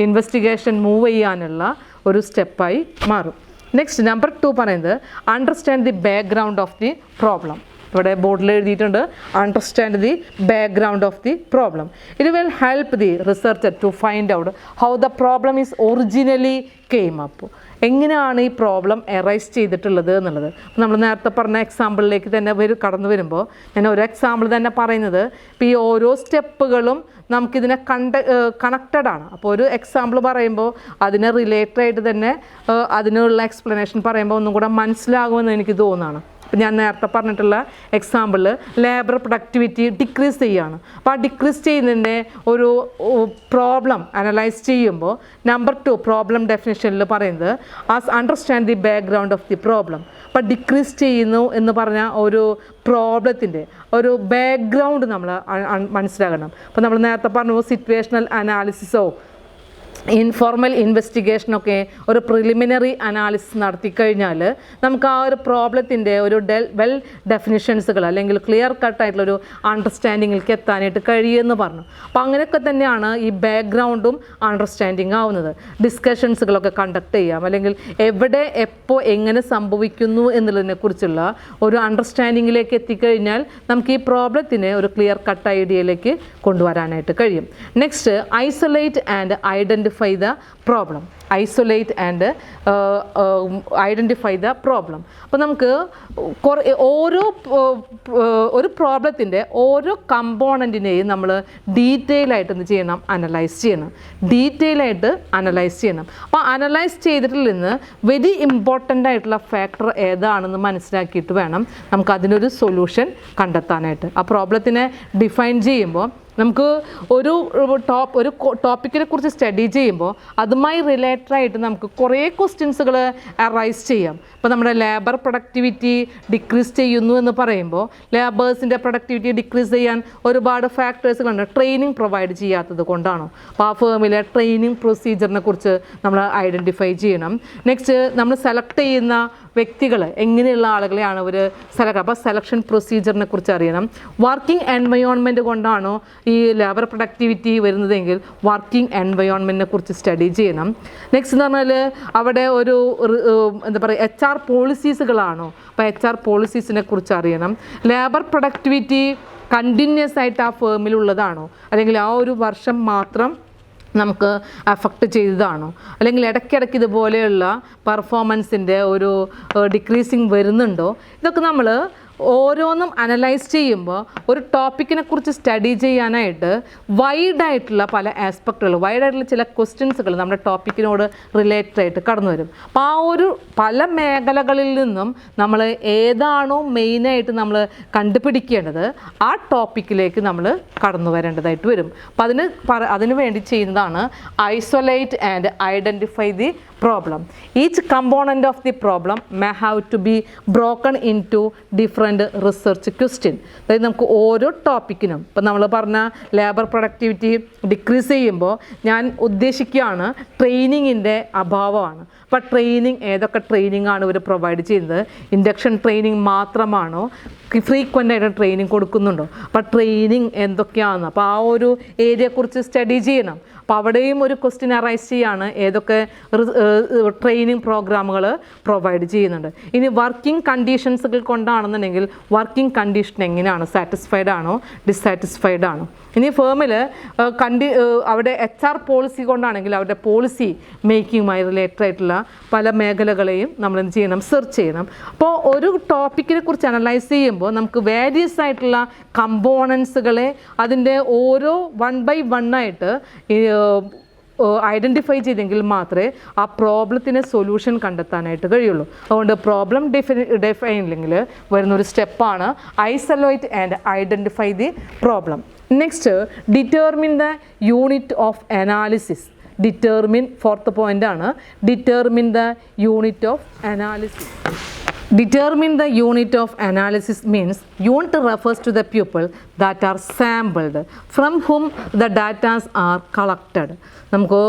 ഇൻവെസ്റ്റിഗേഷൻ മൂവ് ചെയ്യാനുള്ള ഒരു സ്റ്റെപ്പായി മാറും. നെക്സ്റ്റ് നമ്പർ 2 പറയുന്നത് understand the background of the problem. ഇവിടെ ബോർഡിൽ എഴുതിയിട്ടുണ്ട് understand the background of the problem. It will help the researcher to find out how the problem is originally came up. എങ്ങനെയാണ് ഈ problem arise ചെയ്തിട്ടുള്ളത് എന്നുള്ളത്. നമ്മൾ നേരത്തെ പറഞ്ഞ എക്സാമ്പിളിലേക്ക് തന്നെ കടന്നു വരുമ്പോൾ ഞാൻ ഒരു എക്സാമ്പിൾ തന്നെ പറയുന്നത്, ഇപ്പോൾ ഈ ഓരോ സ്റ്റെപ്പുകളും നമുക്കിതിനെ കണക്റ്റഡ് ആണ്. അപ്പോൾ ഒരു എക്സാമ്പിൾ പറയുമ്പോൾ അതിനെ റിലേറ്റഡ് ആയിട്ട് തന്നെ അതിനുള്ള എക്സ്പ്ലനേഷൻ പറയുമ്പോൾ ഒന്നും കൂടെ മനസ്സിലാകുമെന്ന് എനിക്ക് തോന്നുന്നതാണ്. അപ്പോൾ ഞാൻ നേരത്തെ പറഞ്ഞിട്ടുള്ള എക്സാമ്പിളിൽ ലേബർ പ്രൊഡക്ടിവിറ്റി ഡിക്രീസ് ചെയ്യുകയാണ്. അപ്പോൾ ആ ഡിക്രീസ് ചെയ്യുന്നതിൻ്റെ ഒരു പ്രോബ്ലം അനലൈസ് ചെയ്യുമ്പോൾ നമ്പർ 2 പ്രോബ്ലം ഡെഫിനിഷനിൽ പറയുന്നത് understand the background of the problem. അപ്പോൾ ഡിക്രീസ് ചെയ്യുന്നു എന്ന് പറഞ്ഞാൽ ഒരു പ്രോബ്ലത്തിൻ്റെ ഒരു ബാക്ക്ഗ്രൗണ്ട് നമ്മൾ മനസ്സിലാക്കണം. അപ്പോൾ നമ്മൾ നേരത്തെ പറഞ്ഞു സിറ്റുവേഷണൽ അനാലിസിസോ ഇൻഫോർമൽ ഇൻവെസ്റ്റിഗേഷനൊക്കെ ഒരു പ്രിലിമിനറി അനാലിസിസ് നടത്തിക്കഴിഞ്ഞാൽ നമുക്ക് ആ ഒരു പ്രോബ്ലത്തിൻ്റെ ഒരു വെൽ ഡെഫിനിഷൻസുകൾ അല്ലെങ്കിൽ ക്ലിയർ കട്ടായിട്ടുള്ളൊരു അണ്ടർസ്റ്റാൻഡിങ്ങിലേക്ക് എത്താനായിട്ട് കഴിയുമെന്ന് പറഞ്ഞു. അപ്പോൾ അങ്ങനെയൊക്കെ തന്നെയാണ് ഈ ബാക്ക്ഗ്രൗണ്ടും അണ്ടർസ്റ്റാൻഡിങ് ആവുന്നത്. ഡിസ്കഷൻസുകളൊക്കെ കണ്ടക്ട് ചെയ്യാം, അല്ലെങ്കിൽ എവിടെ എപ്പോൾ എങ്ങനെ സംഭവിക്കുന്നു എന്നുള്ളതിനെക്കുറിച്ചുള്ള ഒരു അണ്ടർസ്റ്റാൻഡിങ്ങിലേക്ക് എത്തിക്കഴിഞ്ഞാൽ നമുക്ക് ഈ പ്രോബ്ലത്തിനെ ഒരു ക്ലിയർ കട്ട് ഐഡിയയിലേക്ക് കൊണ്ടുവരാനായിട്ട് കഴിയും. Next isolate and identify the problem. Isolate and identify the problem. അപ്പോൾ നമുക്ക് ഒരു പ്രോബ്ലത്തിൻ്റെ ഓരോ കമ്പോണൻറ്റിനെയും നമ്മൾ ഡീറ്റെയിൽ ആയിട്ട് എന്ത് ചെയ്യണം? അനലൈസ് ചെയ്യണം. അപ്പോൾ അനലൈസ് ചെയ്തിട്ടിൽ നിന്ന് വെരി ഇമ്പോർട്ടൻ്റ് ആയിട്ടുള്ള ഫാക്ടർ ഏതാണെന്ന് മനസ്സിലാക്കിയിട്ട് വേണം നമുക്ക് അതിനൊരു സൊല്യൂഷൻ കണ്ടെത്താനായിട്ട്. ആ പ്രോബ്ലത്തിനെ ഡിഫൈൻ ചെയ്യുമ്പോൾ നമുക്ക് ഒരു ടോപ്പിക്കിനെ കുറിച്ച് സ്റ്റഡി ചെയ്യുമ്പോൾ അതുമായി റിലേറ്റഡ് ആയിട്ട് നമുക്ക് കുറേ ക്വസ്റ്റ്യൻസുകൾ അറൈസ് ചെയ്യാം. ഇപ്പോൾ നമ്മുടെ ലേബർ പ്രൊഡക്ടിവിറ്റി ഡിക്രീസ് ചെയ്യുന്നു എന്ന് പറയുമ്പോൾ ലേബേഴ്സിൻ്റെ പ്രൊഡക്ടിവിറ്റി ഡിക്രീസ് ചെയ്യാൻ ഒരുപാട് ഫാക്ടേഴ്സുകളുണ്ട്. ട്രെയിനിങ് പ്രൊവൈഡ് ചെയ്യാത്തത് കൊണ്ടാണോ? അപ്പോൾ ആ ഫേമിലെ ട്രെയിനിങ് പ്രൊസീജിയറിനെ കുറിച്ച് നമ്മൾ ഐഡൻറ്റിഫൈ ചെയ്യണം. നെക്സ്റ്റ് നമ്മൾ സെലക്ട് ചെയ്യുന്ന വ്യക്തികൾ എങ്ങനെയുള്ള ആളുകളെയാണ് അവർ അപ്പോൾ സെലക്ഷൻ പ്രൊസീജിയറിനെ കുറിച്ച് അറിയണം. വർക്കിംഗ് എൻവയോൺമെൻറ്റ് കൊണ്ടാണോ ഈ ലേബർ പ്രൊഡക്ടിവിറ്റി വരുന്നതെങ്കിൽ വർക്കിംഗ് എൻവയോൺമെൻറ്റിനെ കുറിച്ച് സ്റ്റഡി ചെയ്യണം. നെക്സ്റ്റ് എന്ന് പറഞ്ഞാൽ അവിടെ ഒരു എന്താ പറയുക HR പോളിസീസുകളാണോ? അപ്പോൾ HR പോളിസീസിനെ കുറിച്ച് അറിയണം. ലേബർ പ്രൊഡക്ടിവിറ്റി കണ്ടിന്യൂസ് ആയിട്ട് ആ ഫേമിലുള്ളതാണോ, അല്ലെങ്കിൽ ആ ഒരു വർഷം മാത്രം നമുക്ക് അഫക്റ്റ് ചെയ്തതാണോ, അല്ലെങ്കിൽ ഇടയ്ക്കിടയ്ക്ക് ഇതുപോലെയുള്ള പെർഫോമൻസിൻ്റെ ഒരു ഡിക്രീസിങ് വരുന്നുണ്ടോ? ഇതൊക്കെ നമ്മൾ ഓരോന്നും അനലൈസ് ചെയ്യുമ്പോൾ ഒരു ടോപ്പിക്കിനെ കുറിച്ച് സ്റ്റഡി ചെയ്യാനായിട്ട് വൈഡായിട്ടുള്ള പല ആസ്പെക്റ്റുകൾ, വൈഡായിട്ടുള്ള ചില ക്വസ്റ്റ്യൻസുകൾ നമ്മുടെ ടോപ്പിക്കിനോട് റിലേറ്റഡ് ആയിട്ട് കടന്നു വരും. അപ്പോൾ ആ ഒരു പല മേഖലകളിൽ നിന്നും നമ്മൾ ഏതാണോ മെയിനായിട്ട് നമ്മൾ കണ്ടുപിടിക്കേണ്ടത് ആ ടോപ്പിക്കിലേക്ക് നമ്മൾ കടന്നു വരേണ്ടതായിട്ട് വരും. അപ്പോൾ അതിന് വേണ്ടി ചെയ്യുന്നതാണ് isolate and identify the problem. Each component of the problem may have to be broken into different research question. അതായത് നമുക്ക് ഓരോ ടോപ്പിക്കിനും ഇപ്പം നമ്മൾ പറഞ്ഞ ലേബർ പ്രൊഡക്ടിവിറ്റി ഡിക്രീസ് ചെയ്യുമ്പോൾ ഞാൻ ഉദ്ദേശിക്കുകയാണ് ട്രെയിനിങ്ങിൻ്റെ അഭാവമാണ്. അപ്പോൾ ഏതൊക്കെ ട്രെയിനിങ് ആണ് ഇവർ പ്രൊവൈഡ് ചെയ്യുന്നത്? ഇൻഡക്ഷൻ ട്രെയിനിങ് മാത്രമാണോ? ഫ്രീക്വൻ്റ് ആയിട്ട് ട്രെയിനിങ് കൊടുക്കുന്നുണ്ടോ, അപ്പോൾ ട്രെയിനിങ് എന്തൊക്കെയാണെന്ന്, അപ്പോൾ ആ ഒരു ഏരിയയെക്കുറിച്ച് സ്റ്റഡി ചെയ്യണം. അപ്പോൾ അവിടെയും ഒരു ക്വസ്റ്റ്യൻ അറൈസ് ചെയ്യാണ് ഏതൊക്കെ ട്രെയിനിങ് പ്രോഗ്രാമുകൾ പ്രൊവൈഡ് ചെയ്യുന്നുണ്ട്. ഇനി വർക്കിംഗ് കണ്ടീഷൻസുകൾ കൊണ്ടാണെന്നുണ്ടെങ്കിൽ വർക്കിംഗ് കണ്ടീഷൻ എങ്ങനെയാണ്, സാറ്റിസ്ഫൈഡ് ആണോ ഡിസാറ്റിസ്ഫൈഡ് ആണോ. ഇനി ഫേമിൽ അവിടെ HR പോളിസി കൊണ്ടാണെങ്കിൽ അവരുടെ പോളിസി മേക്കിങ്ങുമായി റിലേറ്റഡ് ആയിട്ടുള്ള പല മേഖലകളെയും നമ്മൾ എന്ത് ചെയ്യണം, സെർച്ച് ചെയ്യണം. അപ്പോൾ ഒരു ടോപ്പിക്കിനെ കുറിച്ച് അനലൈസ് ചെയ്യുമ്പോൾ നമുക്ക് വേരിയസ് ആയിട്ടുള്ള കമ്പോണൻസുകളെ അതിൻ്റെ ഓരോ 1 by 1 ആയിട്ട് ഐഡൻറ്റിഫൈ ചെയ്തെങ്കിൽ മാത്രമേ ആ പ്രോബ്ലത്തിന് സൊല്യൂഷൻ കണ്ടെത്താനായിട്ട് കഴിയുള്ളൂ. അതുകൊണ്ട് പ്രോബ്ലം ഡിഫൈനില്ലെങ്കിൽ വരുന്നൊരു സ്റ്റെപ്പാണ് isolate and identify the problem. Next, determine the unit of analysis. Determine, fourth point ആണ്, determine the unit of analysis. Determine the unit of analysis means unit refers to the pupil that are sampled from whom the data are collected. നമുക്ക്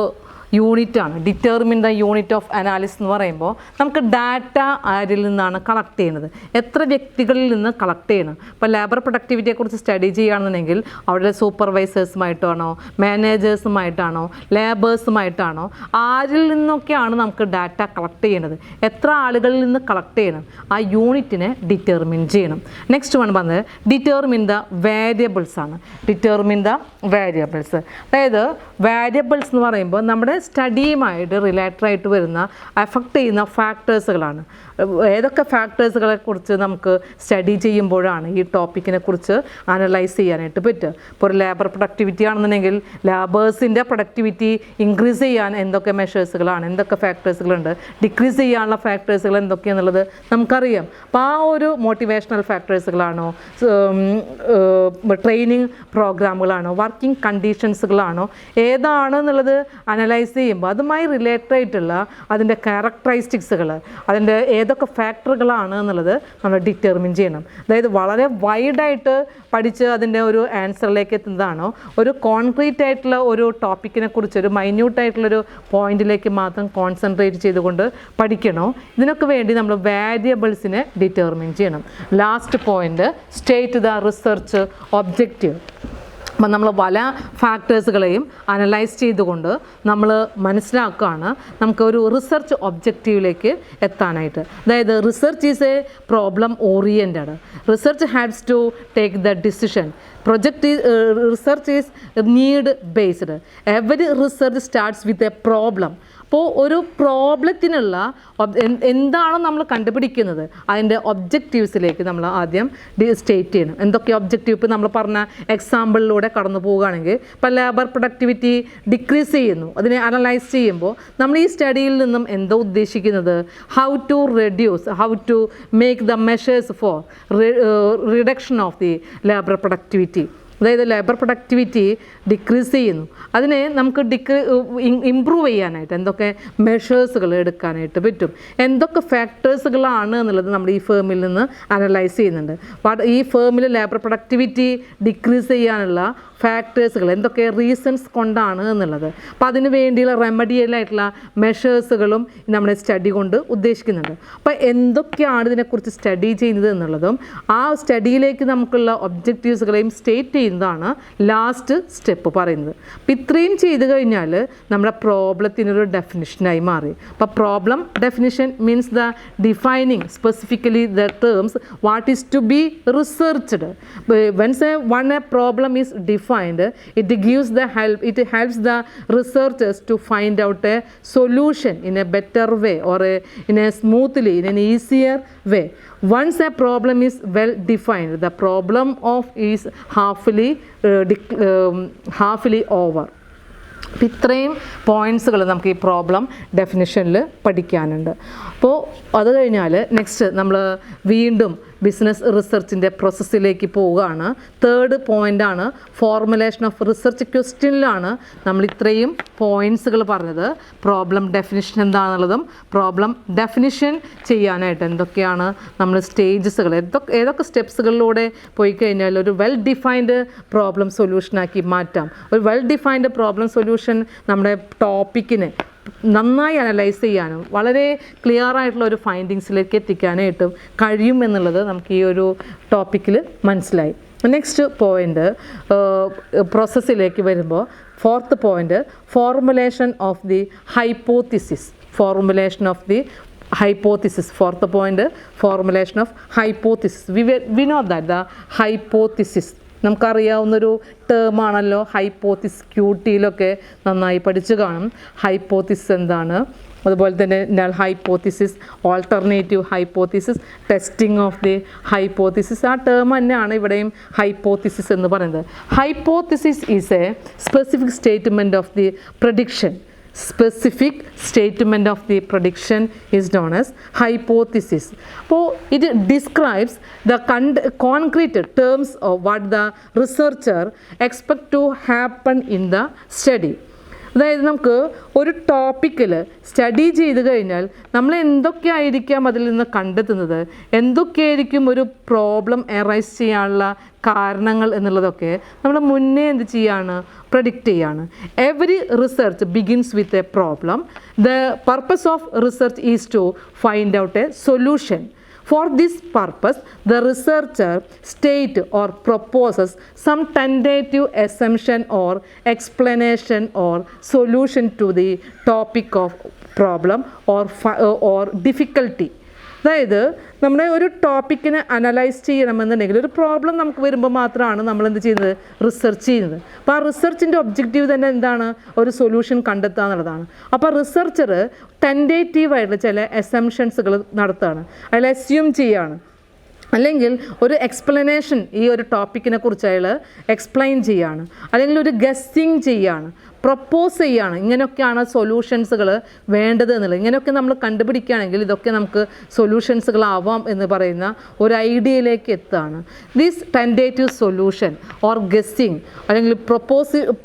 യൂണിറ്റാണ് determine the unit of analysis എന്ന് പറയുമ്പോൾ നമുക്ക് data ആരിൽ നിന്നാണ് collect ചെയ്യുന്നത്, എത്ര വ്യക്തികളിൽ നിന്ന് കളക്ട് ചെയ്യണം. ഇപ്പോൾ ലേബർ പ്രൊഡക്ടിവിറ്റിയെക്കുറിച്ച് സ്റ്റഡി ചെയ്യുകയാണെന്നുണ്ടെങ്കിൽ അവിടെ സൂപ്പർവൈസേഴ്സുമായിട്ടാണോ മാനേജേഴ്സുമായിട്ടാണോ ലേബേഴ്സുമായിട്ടാണോ ആരിൽ നിന്നൊക്കെയാണ് നമുക്ക് ഡാറ്റ കളക്ട് ചെയ്യേണ്ടത്, എത്ര ആളുകളിൽ നിന്ന് കളക്ട് ചെയ്യണം, ആ യൂണിറ്റിനെ ഡിറ്റർമിൻ ചെയ്യണം. നെക്സ്റ്റ് വൺ പറഞ്ഞത് ഡിറ്റർമിൻ ദ വേരിയബിൾസ് ആണ്. ഡിറ്റർമിൻ ദ വേരിയബിൾസ്, അതായത് വേരിയബിൾസ് എന്ന് പറയുമ്പോൾ നമ്മുടെ സ്റ്റഡിയുമായിട്ട് റിലേറ്റഡ് ആയിട്ട് വരുന്ന അഫക്റ്റ് ചെയ്യുന്ന ഫാക്ടേഴ്സുകളാണ്. ഏതൊക്കെ ഫാക്ടേഴ്സുകളെ കുറിച്ച് നമുക്ക് സ്റ്റഡി ചെയ്യുമ്പോഴാണ് ഈ ടോപ്പിക്കിനെ കുറിച്ച് അനലൈസ് ചെയ്യാനായിട്ട് പറ്റുക. ഇപ്പോൾ ഒരു ലേബർ പ്രൊഡക്ടിവിറ്റി ആണെന്നുണ്ടെങ്കിൽ ലേബേഴ്സിൻ്റെ പ്രൊഡക്ടിവിറ്റി ഇൻക്രീസ് ചെയ്യാൻ എന്തൊക്കെ മെഷേഴ്സുകളാണ്, എന്തൊക്കെ ഫാക്ടേഴ്സുകളുണ്ട്, ഡിക്രീസ് ചെയ്യാനുള്ള ഫാക്ടേഴ്സുകൾ എന്തൊക്കെയാണെന്നുള്ളത് നമുക്കറിയാം. അപ്പോൾ ആ ഒരു മോട്ടിവേഷണൽ ഫാക്ടേഴ്സുകളാണോ, ട്രെയിനിങ് പ്രോഗ്രാമുകളാണോ, വർക്കിംഗ് കണ്ടീഷൻസുകളാണോ, ഏതാണെന്നുള്ളത് അനലൈസ് ചെയ്യുമ്പോൾ അതുമായി റിലേറ്റഡ് ആയിട്ടുള്ള അതിൻ്റെ ക്യാരക്ടറിസ്റ്റിക്സുകൾ, അതിൻ്റെ ഏതൊക്കെ ഫാക്ടറുകളാണ് എന്നുള്ളത് നമ്മൾ ഡിറ്റർമിൻ ചെയ്യണം. അതായത് വളരെ വൈഡായിട്ട് പഠിച്ച് അതിൻ്റെ ഒരു ആൻസറിലേക്ക് എത്തുന്നതാണോ, ഒരു കോൺക്രീറ്റ് ആയിട്ടുള്ള ഒരു ടോപ്പിക്കിനെ കുറിച്ച് ഒരു മൈന്യൂട്ടായിട്ടുള്ളൊരു പോയിന്റിലേക്ക് മാത്രം കോൺസെൻട്രേറ്റ് ചെയ്തുകൊണ്ട് പഠിക്കണോ, ഇതിനൊക്കെ വേണ്ടി നമ്മൾ വേരിയബിൾസിനെ ഡിറ്റർമിൻ ചെയ്യണം. Last point, state the research objective. അപ്പം നമ്മൾ പല ഫാക്ടേഴ്സുകളെയും അനലൈസ് ചെയ്തുകൊണ്ട് നമ്മൾ മനസ്സിലാക്കുകയാണ് നമുക്ക് ഒരു റിസർച്ച് ഒബ്ജക്റ്റീവിലേക്ക് എത്താനായിട്ട്. അതായത് research is a problem oriented, research haves to take the decision, research is need based, every research starts with a problem. അപ്പോൾ ഒരു പ്രോബ്ലത്തിനുള്ള എന്താണോ നമ്മൾ കണ്ടുപിടിക്കുന്നത് അതിൻ്റെ ഒബ്ജക്റ്റീവ്സിലേക്ക് നമ്മൾ ആദ്യം സ്റ്റേറ്റ് ചെയ്യണം. എന്തൊക്കെ ഒബ്ജക്റ്റീവ്, ഇപ്പോൾ നമ്മൾ പറഞ്ഞ എക്സാമ്പിളിലൂടെ കടന്നു പോവുകയാണെങ്കിൽ ഇപ്പോൾ ലേബർ പ്രൊഡക്ടിവിറ്റി ഡിക്രീസ് ചെയ്യുന്നു, അതിനെ അനലൈസ് ചെയ്യുമ്പോൾ നമ്മൾ ഈ സ്റ്റഡിയിൽ നിന്നും എന്തോ ഉദ്ദേശിക്കുന്നത്, how to reduce, how to make the measures for reduction of the labour productivity. അതായത് ലേബർ പ്രൊഡക്ടിവിറ്റി ഡിക്രീസ് ചെയ്യുന്നു, അതിനെ നമുക്ക് ഇമ്പ്രൂവ് ചെയ്യാനായിട്ട് എന്തൊക്കെ മെഷേഴ്സുകൾ എടുക്കാനായിട്ട് പറ്റും, എന്തൊക്കെ ഫാക്ടേഴ്സുകളാണ് എന്നുള്ളത് നമ്മൾ ഈ ഫേമിൽ നിന്ന് അനലൈസ് ചെയ്യുന്നുണ്ട്. ഈ ഫേമിൽ ലേബർ പ്രൊഡക്ടിവിറ്റി ഡിക്രീസ് ചെയ്യാനുള്ള ഫാക്ടേഴ്സുകൾ എന്തൊക്കെ റീസൺസ് കൊണ്ടാണ് എന്നുള്ളത്. അപ്പോൾ അതിന് വേണ്ടിയുള്ള റെമഡിയലായിട്ടുള്ള മെഷേഴ്സുകളും നമ്മുടെ സ്റ്റഡി കൊണ്ട് ഉദ്ദേശിക്കുന്നുണ്ട്. അപ്പോൾ എന്തൊക്കെയാണ് ഇതിനെക്കുറിച്ച് സ്റ്റഡി ചെയ്യുന്നത് എന്നുള്ളതും ആ സ്റ്റഡിയിലേക്ക് നമുക്കുള്ള ഒബ്ജക്റ്റീവ്സുകളെയും സ്റ്റേറ്റ് ചെയ്യുന്നതാണ് ലാസ്റ്റ് സ്റ്റെപ്പ് പറയുന്നത്. അപ്പോൾ ഇത്രയും ചെയ്ത് കഴിഞ്ഞാൽ നമ്മുടെ പ്രോബ്ലത്തിനൊരു ഡെഫിനിഷനായി മാറി. അപ്പോൾ problem definition means the defining specifically the terms what is to be researched. Once a problem is defined, it gives the help, it helps the researchers to find out a solution in a better way or in a smoothly, in an easier way. Once a problem is well defined, the problem of is halfly over. അപ്പോൾ ഇത്രയും പോയിൻറ്റ്സുകൾ നമുക്ക് ഈ problem ഡെഫിനിഷനിൽ പഠിക്കാനുണ്ട്. അപ്പോൾ അത് കഴിഞ്ഞാൽ next നമ്മൾ വീണ്ടും ബിസിനസ് റിസർച്ചിൻ്റെ പ്രോസസ്സിലേക്ക് പോവുകയാണ്. തേർഡ് പോയിൻ്റാണ് ഫോർമുലേഷൻ ഓഫ് റിസർച്ച് ക്വസ്റ്റ്യനിലാണ് നമ്മൾ ഇത്രയും പോയിൻറ്റ്സുകൾ പറഞ്ഞത്. പ്രോബ്ലം ഡെഫിനിഷൻ എന്താണെന്നുള്ളതും പ്രോബ്ലം ഡെഫിനിഷൻ ചെയ്യാനായിട്ട് എന്തൊക്കെയാണ് നമ്മൾ സ്റ്റേജസുകൾ, ഏതൊക്കെ സ്റ്റെപ്സുകളിലൂടെ പോയി കഴിഞ്ഞാൽ ഒരു വെൽ ഡിഫൈൻഡ് പ്രോബ്ലം സൊല്യൂഷനാക്കി മാറ്റാം. ഒരു വെൽ ഡിഫൈൻഡ് പ്രോബ്ലം സൊല്യൂഷൻ നമ്മുടെ ടോപ്പിക്കിന് നന്നായി അനലൈസ് ചെയ്യാനും വളരെ ക്ലിയർ ആയിട്ടുള്ള ഒരു ഫൈൻഡിങ്സിലേക്ക് എത്തിക്കാനായിട്ടും കഴിയും എന്നുള്ളത് നമുക്ക് ഈ ഒരു ടോപ്പിക്കിൽ മനസ്സിലായി. നെക്സ്റ്റ് പോയിൻ്റ് പ്രോസസ്സിലേക്ക് വരുമ്പോൾ, fourth point formulation of the hypothesis. Formulation of the hypothesis. Fourth point, formulation of hypothesis. We know that the hypothesis നമുക്കറിയാവുന്നൊരു ടേമാണല്ലോ ഹൈപ്പോത്തിസിസ്. ക്യൂട്ടിയിലൊക്കെ നന്നായി പഠിച്ചു കാണും ഹൈപ്പോത്തിസിസ് എന്താണ്. അതുപോലെ തന്നെ null hypothesis, alternative hypothesis, testing of the hypothesis. ആ ടേം തന്നെയാണ് ഇവിടെയും ഹൈപ്പോത്തിസിസ് എന്ന് പറയുന്നത്. Hypothesis is a specific statement of the prediction. Specific statement of the prediction is known as hypothesis. So it describes the concrete terms of what the researcher expect to happen in the study. അതായത് നമുക്ക് ഒരു ടോപ്പിക്കിൽ study ചെയ്ത് കഴിഞ്ഞാൽ നമ്മൾ എന്തൊക്കെയായിരിക്കാം അതിൽ നിന്ന് കണ്ടെത്തുന്നത്, എന്തൊക്കെയായിരിക്കും ഒരു പ്രോബ്ലം എറൈസ് ചെയ്യാനുള്ള കാരണങ്ങൾ എന്നുള്ളതൊക്കെ നമ്മൾ മുന്നേ എന്ത് ചെയ്യാണ്, പ്രഡിക്റ്റ് ചെയ്യാണ്. Every research begins with a problem. The purpose of research is to find out a solution. For this purpose, the researcher states or proposes some tentative assumption or explanation or solution to the topic of problem or difficulty. അതായത് നമ്മുടെ ഒരു ടോപ്പിക്കിനെ analyse ചെയ്യണമെന്നുണ്ടെങ്കിൽ ഒരു problem നമുക്ക് വരുമ്പോൾ മാത്രമാണ് നമ്മൾ എന്ത് ചെയ്യുന്നത്, റിസർച്ച് ചെയ്യുന്നത്. അപ്പോൾ ആ റിസർച്ചിൻ്റെ ഒബ്ജക്റ്റീവ് തന്നെ എന്താണ്, ഒരു സൊല്യൂഷൻ കണ്ടെത്തുക എന്നുള്ളതാണ്. അപ്പോൾ റിസർച്ചർ ടെൻറ്റേറ്റീവായിട്ടുള്ള ചില അസംഷൻസുകൾ നടത്തുകയാണ്, അതിൽ അസ്യൂം ചെയ്യുകയാണ്, അല്ലെങ്കിൽ ഒരു എക്സ്പ്ലനേഷൻ ഈ ഒരു ടോപ്പിക്കിനെ കുറിച്ച് അയാൾ എക്സ്പ്ലെയിൻ ചെയ്യുകയാണ്, അല്ലെങ്കിൽ ഒരു ഗസ്സിങ് ചെയ്യുകയാണ്, പ്രപ്പോസ് ചെയ്യുകയാണ്. ഇങ്ങനെയൊക്കെയാണ് സൊല്യൂഷൻസുകൾ വേണ്ടത് എന്നുള്ളത്. ഇങ്ങനെയൊക്കെ നമ്മൾ കണ്ടുപിടിക്കുകയാണെങ്കിൽ ഇതൊക്കെ നമുക്ക് സൊല്യൂഷൻസുകളാവാം എന്ന് പറയുന്ന ഒരു ഐഡിയയിലേക്ക് എത്തുകയാണ്. This tentative solution or guessing അല്ലെങ്കിൽ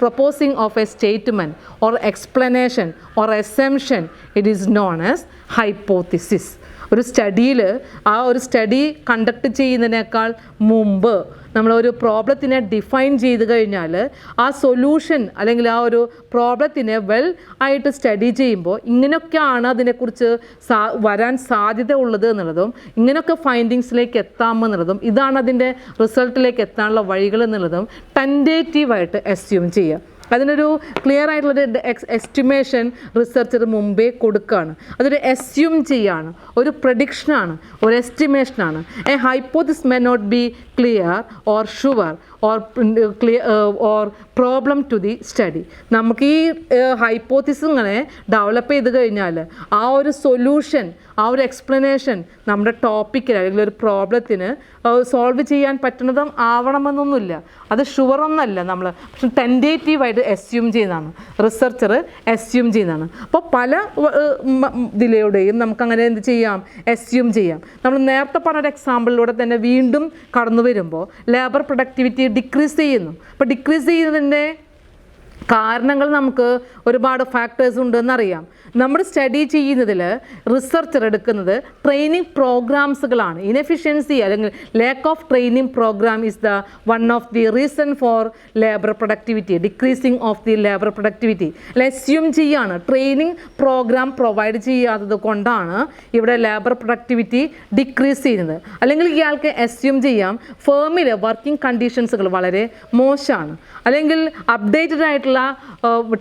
proposing of a statement or explanation or assumption, it is known as hypothesis. ഒരു സ്റ്റഡിയിൽ ആ ഒരു സ്റ്റഡി കണ്ടക്ട് ചെയ്യുന്നതിനേക്കാൾ മുമ്പ് നമ്മളൊരു പ്രോബ്ലത്തിനെ ഡിഫൈൻ ചെയ്ത് കഴിഞ്ഞാൽ ആ സൊല്യൂഷൻ അല്ലെങ്കിൽ ആ ഒരു പ്രോബ്ലത്തിനെ വെൽ ആയിട്ട് സ്റ്റഡി ചെയ്യുമ്പോൾ ഇങ്ങനെയൊക്കെയാണ് അതിനെക്കുറിച്ച് വരാൻ സാധ്യത ഉള്ളത് എന്നുള്ളതും ഇങ്ങനെയൊക്കെ ഫൈൻഡിങ്സിലേക്ക് എത്താമെന്നുള്ളതും ഇതാണ് അതിൻ്റെ റിസൾട്ടിലേക്ക് എത്താനുള്ള വഴികൾ എന്നുള്ളതും ടെൻറ്റേറ്റീവായിട്ട് അസ്യൂം ചെയ്യുക. അതിനൊരു ക്ലിയർ ആയിട്ടുള്ളൊരു എസ്റ്റിമേഷൻ റിസർച്ചർ മുമ്പേ കൊടുക്കുകയാണ്. അതൊരു അസ്യൂം ചെയ്യാണ്, ഒരു പ്രഡിക്ഷനാണ്, ഒരു എസ്റ്റിമേഷനാണ്. A hypothesis may not be clear or sure or problem to the study. നമുക്ക് ഈ ഹൈപ്പോത്തിസിസ് ഇങ്ങനെ ഡെവലപ്പ് ചെയ്ത് കഴിഞ്ഞാൽ ആ ഒരു സൊല്യൂഷൻ, ആ ഒരു എക്സ്പ്ലനേഷൻ നമ്മുടെ ടോപ്പിക്കിൽ അല്ലെങ്കിൽ ഒരു പ്രോബ്ലത്തിന് സോൾവ് ചെയ്യാൻ പറ്റുന്നതും ആവണമെന്നൊന്നുമില്ല. അത് ഷുവറൊന്നല്ല, നമ്മൾ പക്ഷെ ടെൻറ്റേറ്റീവായിട്ട് അസ്യൂം ചെയ്യുന്നതാണ്, റിസർച്ചർ അസ്യൂം ചെയ്യുന്നതാണ്. അപ്പോൾ പല ഇതിലൂടെയും നമുക്കങ്ങനെ എന്ത് ചെയ്യാം, അസ്യൂം ചെയ്യാം. നമ്മൾ നേരത്തെ പറഞ്ഞൊരു എക്സാമ്പിളിലൂടെ തന്നെ വീണ്ടും കടന്നു വരുമ്പോൾ ലേബർ പ്രൊഡക്ടിവിറ്റി ഡിക്രീസ് ചെയ്യുന്നു. അപ്പോൾ ഡിക്രീസ് ചെയ്യുന്നതിൻ്റെ കാരണങ്ങൾ നമുക്ക് ഒരുപാട് ഫാക്ടേഴ്സ് ഉണ്ടെന്നറിയാം. നമ്മൾ സ്റ്റഡി ചെയ്യുന്നതിൽ റിസർച്ചർ എടുക്കുന്നത് ട്രെയിനിങ് പ്രോഗ്രാംസുകളാണ്. ഇനെഫിഷ്യൻസി അല്ലെങ്കിൽ lack of training programme is the one of the reason for labour productivity, decreasing of the labour productivity. Assume ചെയ്യാണ് ട്രെയിനിങ് പ്രോഗ്രാം പ്രൊവൈഡ് ചെയ്യാത്തത് കൊണ്ടാണ് ഇവിടെ ലേബർ പ്രൊഡക്ടിവിറ്റി ഡിക്രീസ് ചെയ്യുന്നത്. അല്ലെങ്കിൽ ഇയാൾക്ക് അസ്യൂം ചെയ്യാം ഫേമിൽ വർക്കിംഗ് കണ്ടീഷൻസുകൾ വളരെ മോശമാണ്, അല്ലെങ്കിൽ അപ്ഡേറ്റഡ് ആയിട്ടുള്ള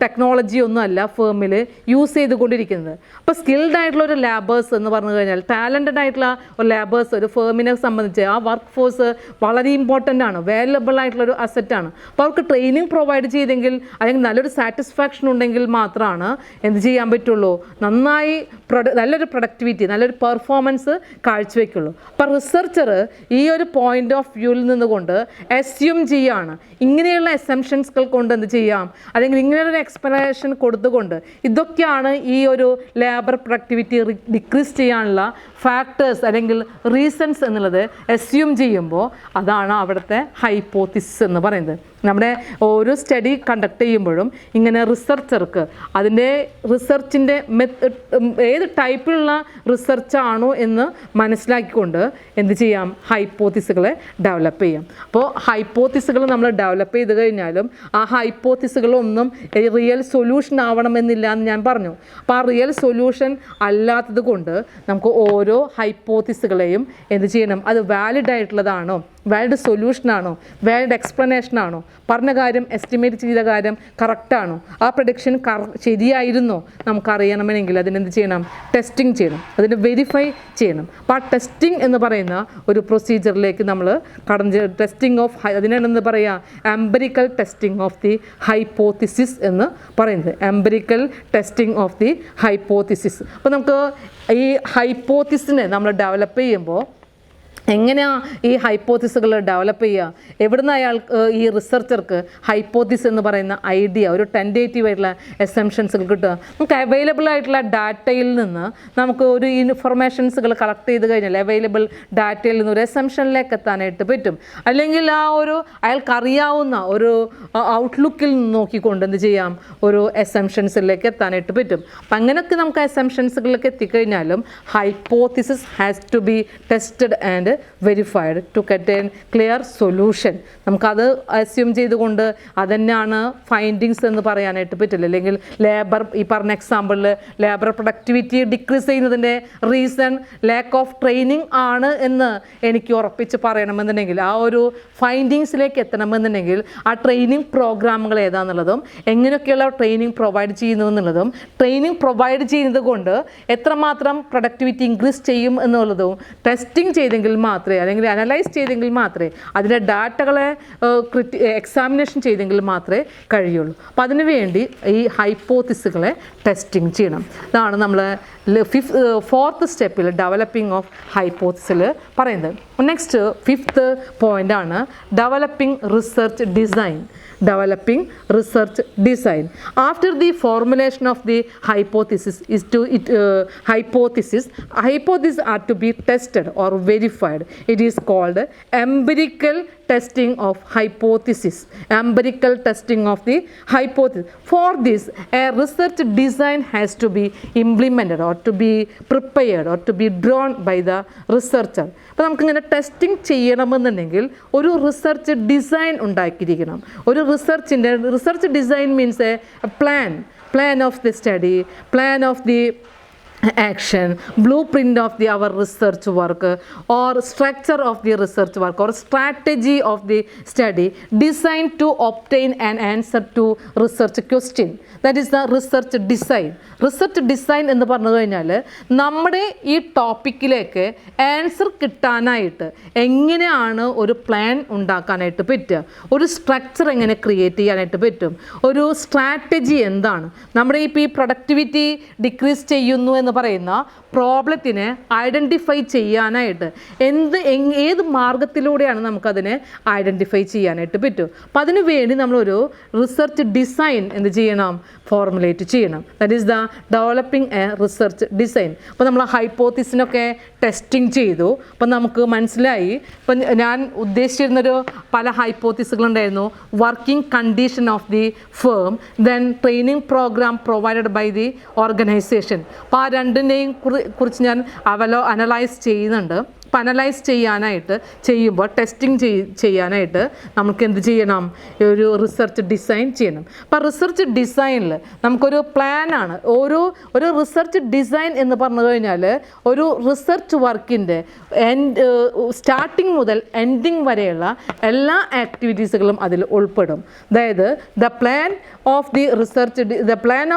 ടെക്നോളജി ഒന്നും അല്ല ഫേമിൽ യൂസ് ചെയ്തുകൊണ്ടിരിക്കുന്നത്. അപ്പോൾ സ്കിൽഡ് ആയിട്ടുള്ള ഒരു ലാബേഴ്സ് എന്ന് പറഞ്ഞു കഴിഞ്ഞാൽ, ടാലൻറ്റഡ് ആയിട്ടുള്ള ഒരു ലാബേഴ്സ് ഒരു ഫേമിനെ സംബന്ധിച്ച് ആ വർക്ക് ഫോഴ്സ് വളരെ ഇമ്പോർട്ടൻ്റ് ആണ്, വാല്യബിൾ ആയിട്ടുള്ളൊരു അസറ്റാണ്. അപ്പോൾ അവർക്ക് ട്രെയിനിങ് പ്രൊവൈഡ് ചെയ്തെങ്കിൽ അല്ലെങ്കിൽ നല്ലൊരു സാറ്റിസ്ഫാക്ഷൻ ഉണ്ടെങ്കിൽ മാത്രമാണ് എന്ത് ചെയ്യാൻ പറ്റുള്ളൂ, നന്നായി നല്ലൊരു പ്രൊഡക്ടിവിറ്റി, നല്ലൊരു പെർഫോമൻസ് കാഴ്ചവെക്കുള്ളൂ. അപ്പോൾ റിസർച്ചർ ഈ ഒരു പോയിന്റ് ഓഫ് വ്യൂവിൽ നിന്നുകൊണ്ട് അസ്യൂം ചെയ്യാണ്, ഇങ്ങനെയുള്ള അസംഷൻസുകൾ കൊണ്ട് എന്ത് ചെയ്യാം, അല്ലെങ്കിൽ ഇങ്ങനെയൊരു എക്സ്പ്ലനേഷൻ കൊടുത്തുകൊണ്ട് ഇതൊക്കെയാണ് ഈ ഒരു ലേബർ പ്രൊഡക്ടിവിറ്റി ഡിക്രീസ് ചെയ്യാനുള്ള ഫാക്ടേഴ്സ് അല്ലെങ്കിൽ റീസൺസ് എന്നുള്ളത് അസ്യൂം ചെയ്യുമ്പോൾ അതാണ് അവിടുത്തെ ഹൈപ്പോത്തിസിസ് എന്ന് പറയുന്നത്. നമ്മുടെ ഓരോ സ്റ്റഡി കണ്ടക്ട് ചെയ്യുമ്പോഴും ഇങ്ങനെ റിസർച്ചർക്ക് അതിൻ്റെ റിസർച്ചിൻ്റെ ഏത് ടൈപ്പിലുള്ള റിസർച്ചാണോ എന്ന് മനസ്സിലാക്കിക്കൊണ്ട് എന്ത് ചെയ്യാം, ഹൈപ്പോത്തിസുകളെ ഡെവലപ്പ് ചെയ്യാം. അപ്പോൾ ഹൈപ്പോത്തിസുകൾ നമ്മൾ ഡെവലപ്പ് ചെയ്ത് കഴിഞ്ഞാലും ആ ഹൈപ്പോത്തിസുകളൊന്നും റിയൽ സൊല്യൂഷൻ ആവണമെന്നില്ല എന്ന് ഞാൻ പറഞ്ഞു. അപ്പോൾ ആ റിയൽ സൊല്യൂഷൻ അല്ലാത്തത് കൊണ്ട് നമുക്ക് ഓരോ ഹൈപ്പോത്തിസുകളെയും എന്ത് ചെയ്യണം, അത് വാലിഡ് ആയിട്ടുള്ളതാണോ, വാലിഡ് സൊല്യൂഷനാണോ, വാലിഡ് എക്സ്പ്ലനേഷനാണോ, പറഞ്ഞ കാര്യം എസ്റ്റിമേറ്റ് ചെയ്ത കാര്യം കറക്റ്റാണോ, ആ പ്രഡിക്ഷൻ ശരിയായിരുന്നോ നമുക്കറിയണമെങ്കിൽ അതിനെന്ത് ചെയ്യണം, ടെസ്റ്റിംഗ് ചെയ്യണം, അതിന് വെരിഫൈ ചെയ്യണം. അപ്പോൾ ആ ടെസ്റ്റിംഗ് എന്ന് പറയുന്ന ഒരു പ്രൊസീജിയറിലേക്ക് നമ്മൾ ടെസ്റ്റിംഗ് ഓഫ് അതിനെന്ത് പറയുക, empirical testing of the hypothesis എന്ന് പറയുന്നത്, empirical testing of the hypothesis. അപ്പോൾ നമുക്ക് ഈ ഹൈപ്പോത്തിസിനെ നമ്മൾ ഡെവലപ്പ് ചെയ്യുമ്പോൾ എങ്ങനെയാണ് ഈ ഹൈപ്പോത്തിസുകൾ ഡെവലപ്പ് ചെയ്യുക, എവിടുന്ന് അയാൾക്ക് ഈ റിസർച്ചർക്ക് ഹൈപ്പോത്തിസ് എന്ന് പറയുന്ന ഐഡിയ, ഒരു ടെൻറ്റേറ്റീവ് ആയിട്ടുള്ള എസംഷൻസുകൾ കിട്ടുക. നമുക്ക് അവൈലബിൾ ആയിട്ടുള്ള ഡാറ്റയിൽ നിന്ന് നമുക്ക് ഒരു ഇൻഫർമേഷൻസുകൾ കളക്ട് ചെയ്ത് കഴിഞ്ഞാൽ അവൈലബിൾ ഡാറ്റയിൽ നിന്ന് ഒരു എസംഷനിലേക്ക് എത്താനായിട്ട് പറ്റും. അല്ലെങ്കിൽ ആ ഒരു അയാൾക്കറിയാവുന്ന ഒരു ഔട്ട്ലുക്കിൽ നിന്ന് നോക്കിക്കൊണ്ട് എന്ത് ചെയ്യാം, ഒരു എസംഷൻസിലേക്ക് എത്താനായിട്ട് പറ്റും. അപ്പം അങ്ങനെയൊക്കെ നമുക്ക് എസംഷൻസുകളിലേക്ക് എത്തിക്കഴിഞ്ഞാലും hypothesis has to be tested and verified to get clear solution. നമുക്കത് അസ്യൂം ചെയ്തുകൊണ്ട് അതന്നെയാണ് ഫൈൻഡിങ്സ് എന്ന് പറയാനായിട്ട് പറ്റില്ല. അല്ലെങ്കിൽ ലേബർ, ഈ പറഞ്ഞ എക്സാമ്പിളിൽ ലേബർ പ്രൊഡക്ടിവിറ്റി ഡിക്രീസ് ചെയ്യുന്നതിൻ്റെ റീസൺ ലാക്ക് ഓഫ് ട്രെയിനിങ് ആണ് എന്ന് എനിക്ക് ഉറപ്പിച്ച് പറയണമെന്നുണ്ടെങ്കിൽ, ആ ഒരു ഫൈൻഡിങ്സിലേക്ക് എത്തണമെന്നുണ്ടെങ്കിൽ ആ ട്രെയിനിങ് പ്രോഗ്രാമുകൾ ഏതാണെന്നുള്ളതും എങ്ങനെയൊക്കെയുള്ള ട്രെയിനിങ് പ്രൊവൈഡ് ചെയ്യുന്നു എന്നുള്ളതും ട്രെയിനിങ് പ്രൊവൈഡ് ചെയ്യുന്നത് കൊണ്ട് എത്രമാത്രം പ്രൊഡക്ടിവിറ്റി ഇൻക്രീസ് ചെയ്യും എന്നുള്ളതും ടെസ്റ്റിംഗ് ചെയ്തെങ്കിൽ മാത്രമേ, അല്ലെങ്കിൽ അനലൈസ് ചെയ്തെങ്കിൽ മാത്രമേ, അതിൻ്റെ ഡാറ്റകളെ എക്സാമിനേഷൻ ചെയ്തെങ്കിൽ മാത്രമേ കഴിയുള്ളൂ. അപ്പോൾ അതിനുവേണ്ടി ഈ ഹൈപ്പോത്തിസുകളെ ടെസ്റ്റിംഗ് ചെയ്യണം. ഇതാണ് നമ്മൾ ഫോർത്ത് സ്റ്റെപ്പിൽ ഡെവലപ്പിംഗ് ഓഫ് ഹൈപ്പോത്തിസിൽ പറയുന്നത്. നെക്സ്റ്റ് ഫിഫ്ത്ത് പോയിൻ്റാണ് developing research design. Developing research design. After the formulation of the hypothesis hypotheses are to be tested or verified. It is called empirical testing of hypothesis. Empirical testing of the hypothesis. For this, a research design has to be implemented or to be prepared or to be drawn by the researcher. അപ്പോൾ നമുക്കിങ്ങനെ testing ചെയ്യണമെന്നുണ്ടെങ്കിൽ ഒരു research design ഉണ്ടാക്കിയിരിക്കണം. ഒരു research design means a plan of the study, plan of the action, blueprint of our research work, or structure of the research work, or strategy of the study designed to obtain an answer to research question. That is the research design. Research design എന്ന് പറഞ്ഞു കഴിഞ്ഞാൽ നമ്മുടെ ഈ ടോപ്പിക്കിലേക്ക് answer കിട്ടാനായിട്ട് എങ്ങനെയാണ് ഒരു plan ഉണ്ടാക്കാനായിട്ട് പറ്റുക, ഒരു സ്ട്രക്ചർ എങ്ങനെ ക്രിയേറ്റ് ചെയ്യാനായിട്ട് പറ്റും, ഒരു സ്ട്രാറ്റജി എന്താണ്, നമ്മുടെ ഇപ്പോൾ ഈ പ്രൊഡക്ടിവിറ്റി ഡിക്രീസ് ചെയ്യുന്നു എന്ന് പറയുന്ന പ്രോബ്ലത്തിനെ ഐഡൻറ്റിഫൈ ചെയ്യാനായിട്ട് ഏത് മാർഗത്തിലൂടെയാണ് നമുക്കതിനെ ഐഡൻറ്റിഫൈ ചെയ്യാനായിട്ട് പറ്റും. അപ്പോൾ അതിനു വേണ്ടി നമ്മളൊരു റിസർച്ച് ഡിസൈൻ എന്ത് ചെയ്യണം, ഫോർമുലേറ്റ് ചെയ്യണം. That is the developing A research design. അപ്പോൾ നമ്മൾ ഹൈപ്പോത്തിസിനൊക്കെ ടെസ്റ്റിംഗ് ചെയ്തു. അപ്പം നമുക്ക് മനസ്സിലായി, ഇപ്പം ഞാൻ ഉദ്ദേശിച്ചിരുന്നൊരു പല ഹൈപ്പോത്തിസുകളുണ്ടായിരുന്നു. Working condition of the firm, then training programme provided by the organisation. അപ്പോൾ ആ രണ്ടിനെയും കുറിച്ച് ഞാൻ അനലൈസ് ചെയ്യുന്നുണ്ട്. അപ്പോൾ അനലൈസ് ചെയ്യുമ്പോൾ ടെസ്റ്റിംഗ് ചെയ്യാനായിട്ട് നമുക്ക് എന്ത് ചെയ്യണം, ഒരു റിസർച്ച് ഡിസൈൻ ചെയ്യണം. അപ്പോൾ റിസർച്ച് ഡിസൈനിൽ നമുക്കൊരു പ്ലാനാണ്. ഒരു റിസർച്ച് ഡിസൈൻ എന്ന് പറഞ്ഞു കഴിഞ്ഞാൽ ഒരു റിസർച്ച് വർക്കിൻ്റെ സ്റ്റാർട്ടിങ് മുതൽ എൻഡിങ് വരെയുള്ള എല്ലാ ആക്ടിവിറ്റീസുകളും അതിൽ ഉൾപ്പെടും. അതായത് the plan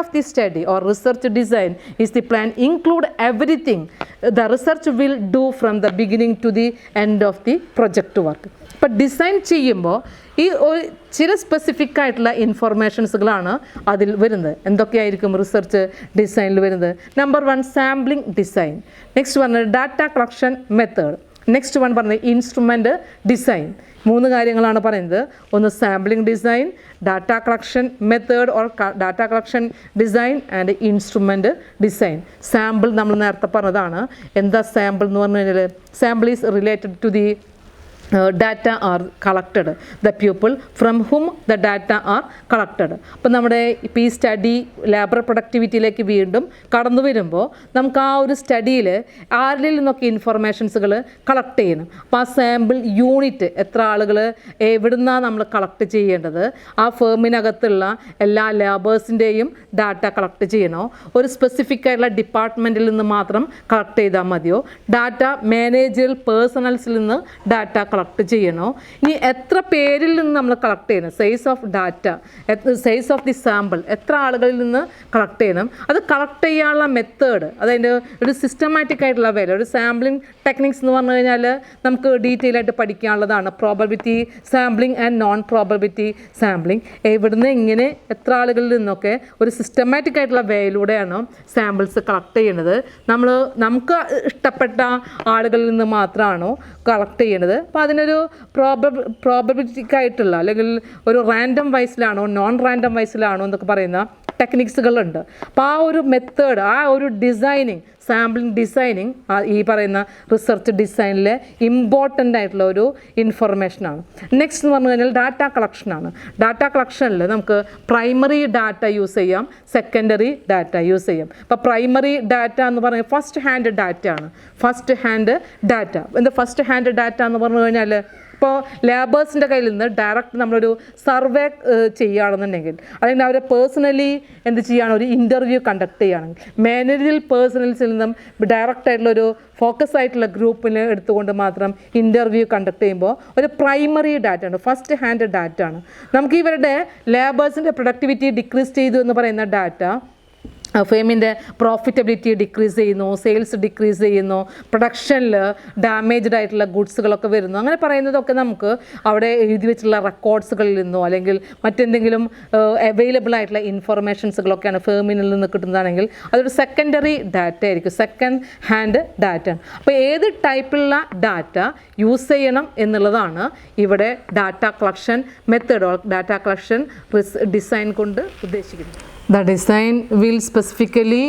of the study or research design is the plan include everything the research will do from the beginning to the end of the project work. ഇപ്പം ഡിസൈൻ ചെയ്യുമ്പോൾ ഈ ചില സ്പെസിഫിക് ആയിട്ടുള്ള ഇൻഫർമേഷൻസുകളാണ് അതിൽ വരുന്നത്. എന്തൊക്കെയായിരിക്കും റിസർച്ച് ഡിസൈനിൽ വരുന്നത്? നമ്പർ 1 സാമ്പിളിംഗ് ഡിസൈൻ, നെക്സ്റ്റ് പറഞ്ഞത് ഡാറ്റ കളക്ഷൻ മെത്തേഡ്, നെക്സ്റ്റ് പറഞ്ഞത് ഇൻസ്ട്രുമെൻറ്റ് ഡിസൈൻ. 3 കാര്യങ്ങളാണ് പറയുന്നത്. ഒന്ന് sampling design, data collection method or data collection design and instrument design. Sample നമ്മൾ നേരത്തെ പറഞ്ഞതാണ്. എന്താ സാമ്പിൾ എന്ന് പറഞ്ഞു കഴിഞ്ഞാൽ, sample is related to the data are collected, the pupil from whom the data are collected. അപ്പോൾ നമ്മുടെ ഇപ്പോൾ ഈ സ്റ്റഡി ലേബർ പ്രൊഡക്ടിവിറ്റിയിലേക്ക് വീണ്ടും കടന്നു വരുമ്പോൾ നമുക്ക് ആ ഒരു സ്റ്റഡിയിൽ ആരിൽ നിന്നൊക്കെ ഇൻഫർമേഷൻസുകൾ കളക്ട് ചെയ്യണം. അപ്പോൾ ആ സാമ്പിൾ യൂണിറ്റ് എത്ര ആളുകൾ എവിടുന്നാണ് നമ്മൾ കളക്ട് ചെയ്യേണ്ടത്, ആ ഫേമിനകത്തുള്ള എല്ലാ ലേബേഴ്സിൻ്റെയും ഡാറ്റ കളക്ട് ചെയ്യണോ, ഒരു സ്പെസിഫിക് ആയിട്ടുള്ള ഡിപ്പാർട്ട്മെൻറ്റിൽ നിന്ന് മാത്രം കളക്ട് ചെയ്താൽ മതിയോ, ഡാറ്റ മാനേജറൽ പേഴ്സണൽസിൽ നിന്ന് ഡാറ്റ കളക്ട് ചെയ്യണോ, ഇനി എത്ര പേരിൽ നിന്ന് നമ്മൾ കളക്ട് ചെയ്യണം, size of data, size of the sample, എത്ര ആളുകളിൽ നിന്ന് കളക്ട് ചെയ്യണം, അത് കളക്ട് ചെയ്യാനുള്ള മെത്തേഡ്, അതതിൻ്റെ ഒരു സിസ്റ്റമാറ്റിക് ആയിട്ടുള്ള വേല. ഒരു സാമ്പിളിംഗ് ടെക്നിക്സ് എന്ന് പറഞ്ഞു കഴിഞ്ഞാൽ നമുക്ക് ഡീറ്റെയിൽ ആയിട്ട് പഠിക്കാനുള്ളതാണ്. Probability sampling and non probability sampling, എവിടുന്ന് ഇങ്ങനെ എത്ര ആളുകളിൽ നിന്നൊക്കെ ഒരു സിസ്റ്റമാറ്റിക് ആയിട്ടുള്ള വേയിലൂടെയാണ് സാമ്പിൾസ് കളക്ട് ചെയ്യുന്നത്. നമുക്ക് ഇഷ്ടപ്പെട്ട ആളുകളിൽ നിന്ന് മാത്രമാണോ കളക്ട് ചെയ്യണത്. അപ്പോൾ അതിനൊരു പ്രോബബിലിറ്റിക് ആയിട്ടുള്ള അല്ലെങ്കിൽ ഒരു റാൻഡം വൈസിലാണോ നോൺ റാൻഡം വൈസിലാണോ എന്നൊക്കെ പറയുന്ന ടെക്നിക്സുകളുണ്ട്. അപ്പോൾ ആ ഒരു മെത്തേഡ്, ആ ഒരു ഡിസൈനിങ്, സാമ്പിളിംഗ് ഡിസൈനിങ് ഈ പറയുന്ന റിസർച്ച് ഡിസൈനിലെ ഇമ്പോർട്ടൻ്റ് ആയിട്ടുള്ള ഒരു ഇൻഫർമേഷനാണ്. നെക്സ്റ്റ് എന്ന് പറഞ്ഞു കഴിഞ്ഞാൽ ഡാറ്റ കളക്ഷനാണ്. ഡാറ്റ കളക്ഷനിൽ നമുക്ക് പ്രൈമറി ഡാറ്റ യൂസ് ചെയ്യാം, സെക്കൻഡറി ഡാറ്റ യൂസ് ചെയ്യാം. അപ്പോൾ പ്രൈമറി ഡാറ്റ എന്ന് പറഞ്ഞാൽ ഫസ്റ്റ് ഹാൻഡ് ഡാറ്റ ആണ്. ഫസ്റ്റ് ഹാൻഡ് ഡാറ്റ എന്താ ഫസ്റ്റ് ഹാൻഡ് ഡാറ്റ എന്ന് പറഞ്ഞു കഴിഞ്ഞാൽ, ഇപ്പോൾ ലേബേഴ്സിൻ്റെ കയ്യിൽ നിന്ന് ഡയറക്റ്റ് നമ്മളൊരു സർവേ ചെയ്യുകയാണെന്നുണ്ടെങ്കിൽ, അല്ലെങ്കിൽ അവരെ പേഴ്സണലി എന്ത് ചെയ്യുകയാണ്, ഒരു ഇൻ്റർവ്യൂ കണ്ടക്ട് ചെയ്യുകയാണെങ്കിൽ, മാനേജറൽ പേഴ്സണൽസിൽ നിന്നും ഡയറക്റ്റ് ആയിട്ടുള്ളൊരു ഫോക്കസ് ആയിട്ടുള്ള ഗ്രൂപ്പിന് എടുത്തുകൊണ്ട് മാത്രം ഇൻ്റർവ്യൂ കണ്ടക്ട് ചെയ്യുമ്പോൾ ഒരു പ്രൈമറി ഡാറ്റ ആണ്, ഫസ്റ്റ് ഹാൻഡ് ഡാറ്റ ആണ്. നമുക്ക് ഇവരുടെ ലേബേഴ്സിൻ്റെ പ്രൊഡക്ടിവിറ്റി ഡിക്രീസ് ചെയ്തു എന്ന് പറയുന്ന ഡാറ്റ ഫേമിൻ്റെ പ്രോഫിറ്റബിലിറ്റി ഡിക്രീസ് ചെയ്യുന്നു, സെയിൽസ് ഡിക്രീസ് ചെയ്യുന്നു, പ്രൊഡക്ഷനിൽ ഡാമേജ്ഡ് ആയിട്ടുള്ള ഗുഡ്സുകളൊക്കെ വരുന്നു, അങ്ങനെ പറയുന്നതൊക്കെ നമുക്ക് അവിടെ എഴുതി വെച്ചിട്ടുള്ള റെക്കോർഡ്സുകളിൽ നിന്നോ അല്ലെങ്കിൽ മറ്റെന്തെങ്കിലും അവൈലബിൾ ആയിട്ടുള്ള ഇൻഫർമേഷൻസുകളൊക്കെയാണ് ഫേമിനിൽ നിന്ന് കിട്ടുന്നതാണെങ്കിൽ അതൊരു സെക്കൻഡറി ഡാറ്റ ആയിരിക്കും, സെക്കൻഡ് ഹാൻഡ് ഡാറ്റ. അപ്പോൾ ഏത് ടൈപ്പിലുള്ള ഡാറ്റ യൂസ് ചെയ്യണം എന്നുള്ളതാണ് ഇവിടെ data collection method, data collection design കൊണ്ട് ഉദ്ദേശിക്കുന്നത്. The design will specifically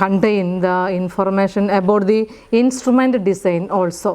contain the information about the instrument design also.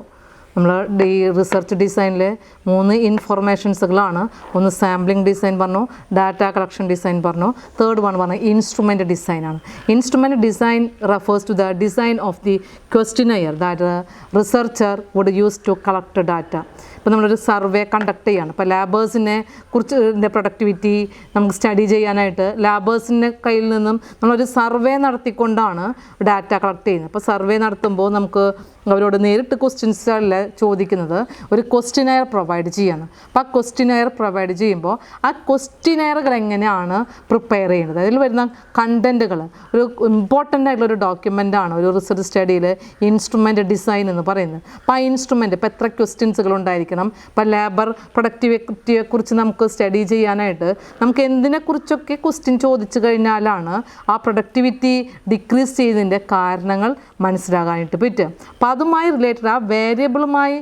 നമ്മൾ ഈ റിസർച്ച് ഡിസൈനിൽ 3 ഇൻഫർമേഷൻസുകളാണ്. ഒന്ന് സാമ്പിളിംഗ് ഡിസൈൻ പറഞ്ഞു, ഡാറ്റ കളക്ഷൻ ഡിസൈൻ പറഞ്ഞു, തേർഡ് വൺ പറഞ്ഞു ഇൻസ്ട്രുമെൻ്റ് ഡിസൈനാണ്. Instrument design refers to the design of the questionnaire that researcher would use to collect data. ഇപ്പോൾ നമ്മളൊരു സർവേ കണ്ടക്ട് ചെയ്യാണ്. ഇപ്പോൾ ലാബേഴ്സിനെ കുറിച്ച് പ്രൊഡക്ടിവിറ്റി നമുക്ക് സ്റ്റഡി ചെയ്യാനായിട്ട് ലാബേഴ്സിൻ്റെ കയ്യിൽ നിന്നും നമ്മളൊരു സർവേ നടത്തിക്കൊണ്ടാണ് ഡാറ്റ കളക്ട് ചെയ്യുന്നത്. അപ്പോൾ സർവേ നടത്തുമ്പോൾ നമുക്ക് അവരോട് നേരിട്ട് ക്വസ്റ്റ്യൻസ് അല്ല ചോദിക്കുന്നത്, ഒരു ക്വസ്റ്റിനെയർ പ്രൊവൈഡ് ചെയ്യാണ്. അപ്പോൾ ആ ക്വസ്റ്റിനെയർ പ്രൊവൈഡ് ചെയ്യുമ്പോൾ ആ ക്വസ്റ്റിനെയറുകൾ എങ്ങനെയാണ് പ്രിപ്പയർ ചെയ്യുന്നത്, അതിൽ വരുന്ന കണ്ടൻറ്റുകൾ ഒരു ഇമ്പോർട്ടൻ്റ് ആയിട്ടുള്ളൊരു ഡോക്യുമെൻ്റാണ് ഒരു റിസർച്ച് സ്റ്റഡിയിൽ ഇൻസ്ട്രുമെൻ്റ് ഡിസൈൻ എന്ന് പറയുന്നത്. അപ്പോൾ ആ ഇൻസ്ട്രുമെൻ്റ് ഇപ്പോൾ എത്ര ക്വസ്റ്റ്യൻസുകൾ ഉണ്ടായിരിക്കണം, ഇപ്പോൾ ലേബർ പ്രൊഡക്ടിവിറ്റിയെക്കുറിച്ച് നമുക്ക് സ്റ്റഡി ചെയ്യാനായിട്ട് നമുക്ക് എന്തിനെക്കുറിച്ചൊക്കെ ക്വസ്റ്റ്യൻ ചോദിച്ചു കഴിഞ്ഞാലാണ് ആ പ്രൊഡക്ടിവിറ്റി ഡിക്രീസ് ചെയ്തതിൻ്റെ കാരണങ്ങൾ മനസ്സിലാകാനായിട്ട് പറ്റുക. അപ്പോൾ അതുമായി റിലേറ്റഡ് ആ വേരിയബിളുമായി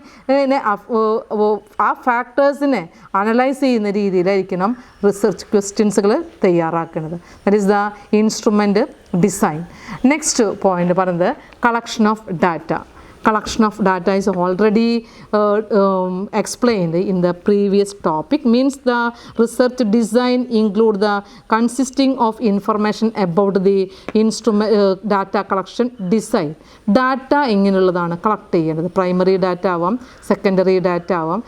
ആ ഫാക്ടേഴ്സിനെ അനലൈസ് ചെയ്യുന്ന രീതിയിലായിരിക്കണം റിസർച്ച് ക്വസ്റ്റ്യൻസുകൾ തയ്യാറാക്കുന്നത്. That is the instrument design. Next point പറയുന്നത് collection of data. Collection of data is already explained in the previous topic. Means the research design include the consisting of information about the instrument data collection design. Data എങ്ങനെയുള്ളതാണ് collect ചെയ്യേണ്ടത്, primary data ആവാം, secondary data ആവാം.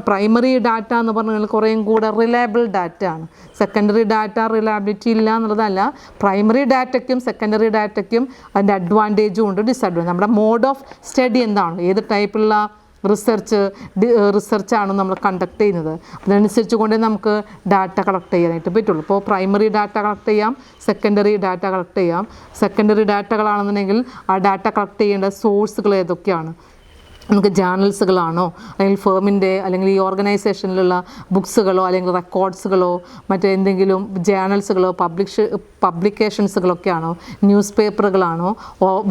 Primary data എന്ന് പറഞ്ഞാൽ കുറേയും കൂടെ reliable data ആണ്. Secondary data reliability ഇല്ല എന്നുള്ളതല്ല, പ്രൈമറി ഡാറ്റയ്ക്കും സെക്കൻഡറി ഡാറ്റയ്ക്കും അതിൻ്റെ അഡ്വാൻറ്റേജും ഉണ്ട്, ഡിസഡ്വാൻറ്റേജ്. നമ്മുടെ മോഡ് ഓഫ് സ്റ്റഡി എന്താണ്, ഏത് ടൈപ്പുള്ള റിസർച്ചാണ് നമ്മൾ കണ്ടക്ട് ചെയ്യുന്നത്, അതനുസരിച്ച് കൊണ്ടേ നമുക്ക് ഡാറ്റ കളക്ട് ചെയ്യാനായിട്ട് പറ്റുള്ളൂ. ഇപ്പോൾ പ്രൈമറി ഡാറ്റ കളക്ട് ചെയ്യാം, സെക്കൻഡറി ഡാറ്റ കളക്ട് ചെയ്യാം. സെക്കൻഡറി ഡാറ്റകളാണെന്നുണ്ടെങ്കിൽ ആ ഡാറ്റ കളക്ട് ചെയ്യേണ്ട സോഴ്സുകൾ ഏതൊക്കെയാണ്, നമുക്ക് ജേർണൽസുകളാണോ അല്ലെങ്കിൽ ഫേമിൻ്റെ അല്ലെങ്കിൽ ഈ ഓർഗനൈസേഷനിലുള്ള ബുക്സുകളോ അല്ലെങ്കിൽ റെക്കോർഡ്സുകളോ മറ്റെന്തെങ്കിലും ജേർണൽസുകളോ പബ്ലിക്കേഷൻസുകളൊക്കെയാണോ, ന്യൂസ് പേപ്പറുകളാണോ,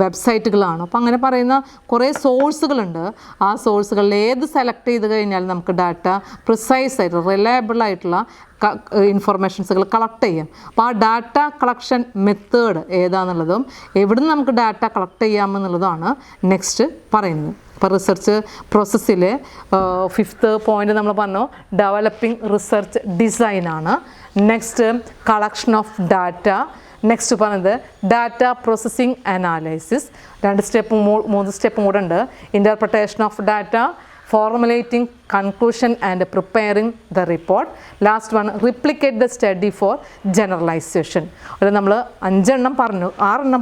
വെബ്സൈറ്റുകളാണോ. അപ്പോൾ അങ്ങനെ പറയുന്ന കുറേ സോഴ്സുകളുണ്ട്. ആ സോഴ്സുകളിൽ ഏത് സെലക്ട് ചെയ്ത് കഴിഞ്ഞാൽ നമുക്ക് ഡാറ്റ പ്രിസൈസ് ആയിട്ട് റിലയബിൾ ആയിട്ടുള്ള ഇൻഫർമേഷൻസുകൾ കളക്ട് ചെയ്യാം. അപ്പോൾ ആ ഡാറ്റ കളക്ഷൻ മെത്തേഡ് ഏതാണെന്നുള്ളതും എവിടെ നിന്ന് നമുക്ക് ഡാറ്റ കളക്ട് ചെയ്യാമെന്നുള്ളതാണ് നെക്സ്റ്റ് പറയുന്നത്. അപ്പോൾ റിസർച്ച് പ്രോസസ്സിൽ 5th പോയിന്റ് നമ്മൾ പറഞ്ഞു ഡെവലപ്പിംഗ് റിസർച്ച് ഡിസൈനാണ്. Next collection of data. Next പറയുന്നത് ഡാറ്റ പ്രോസസ്സിംഗ് അനാലിസിസ്. 2 സ്റ്റെപ്പും 3 സ്റ്റെപ്പും കൂടെ ഉണ്ട്. Interpretation of data, formulating conclusion and preparing the report. Last one replicate the study for generalisation. അത് നമ്മൾ 6 എണ്ണം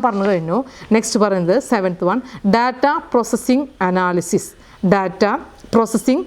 പറഞ്ഞു കഴിഞ്ഞു. നെക്സ്റ്റ് പറയുന്നത് 7th one data processing analysis. Data processing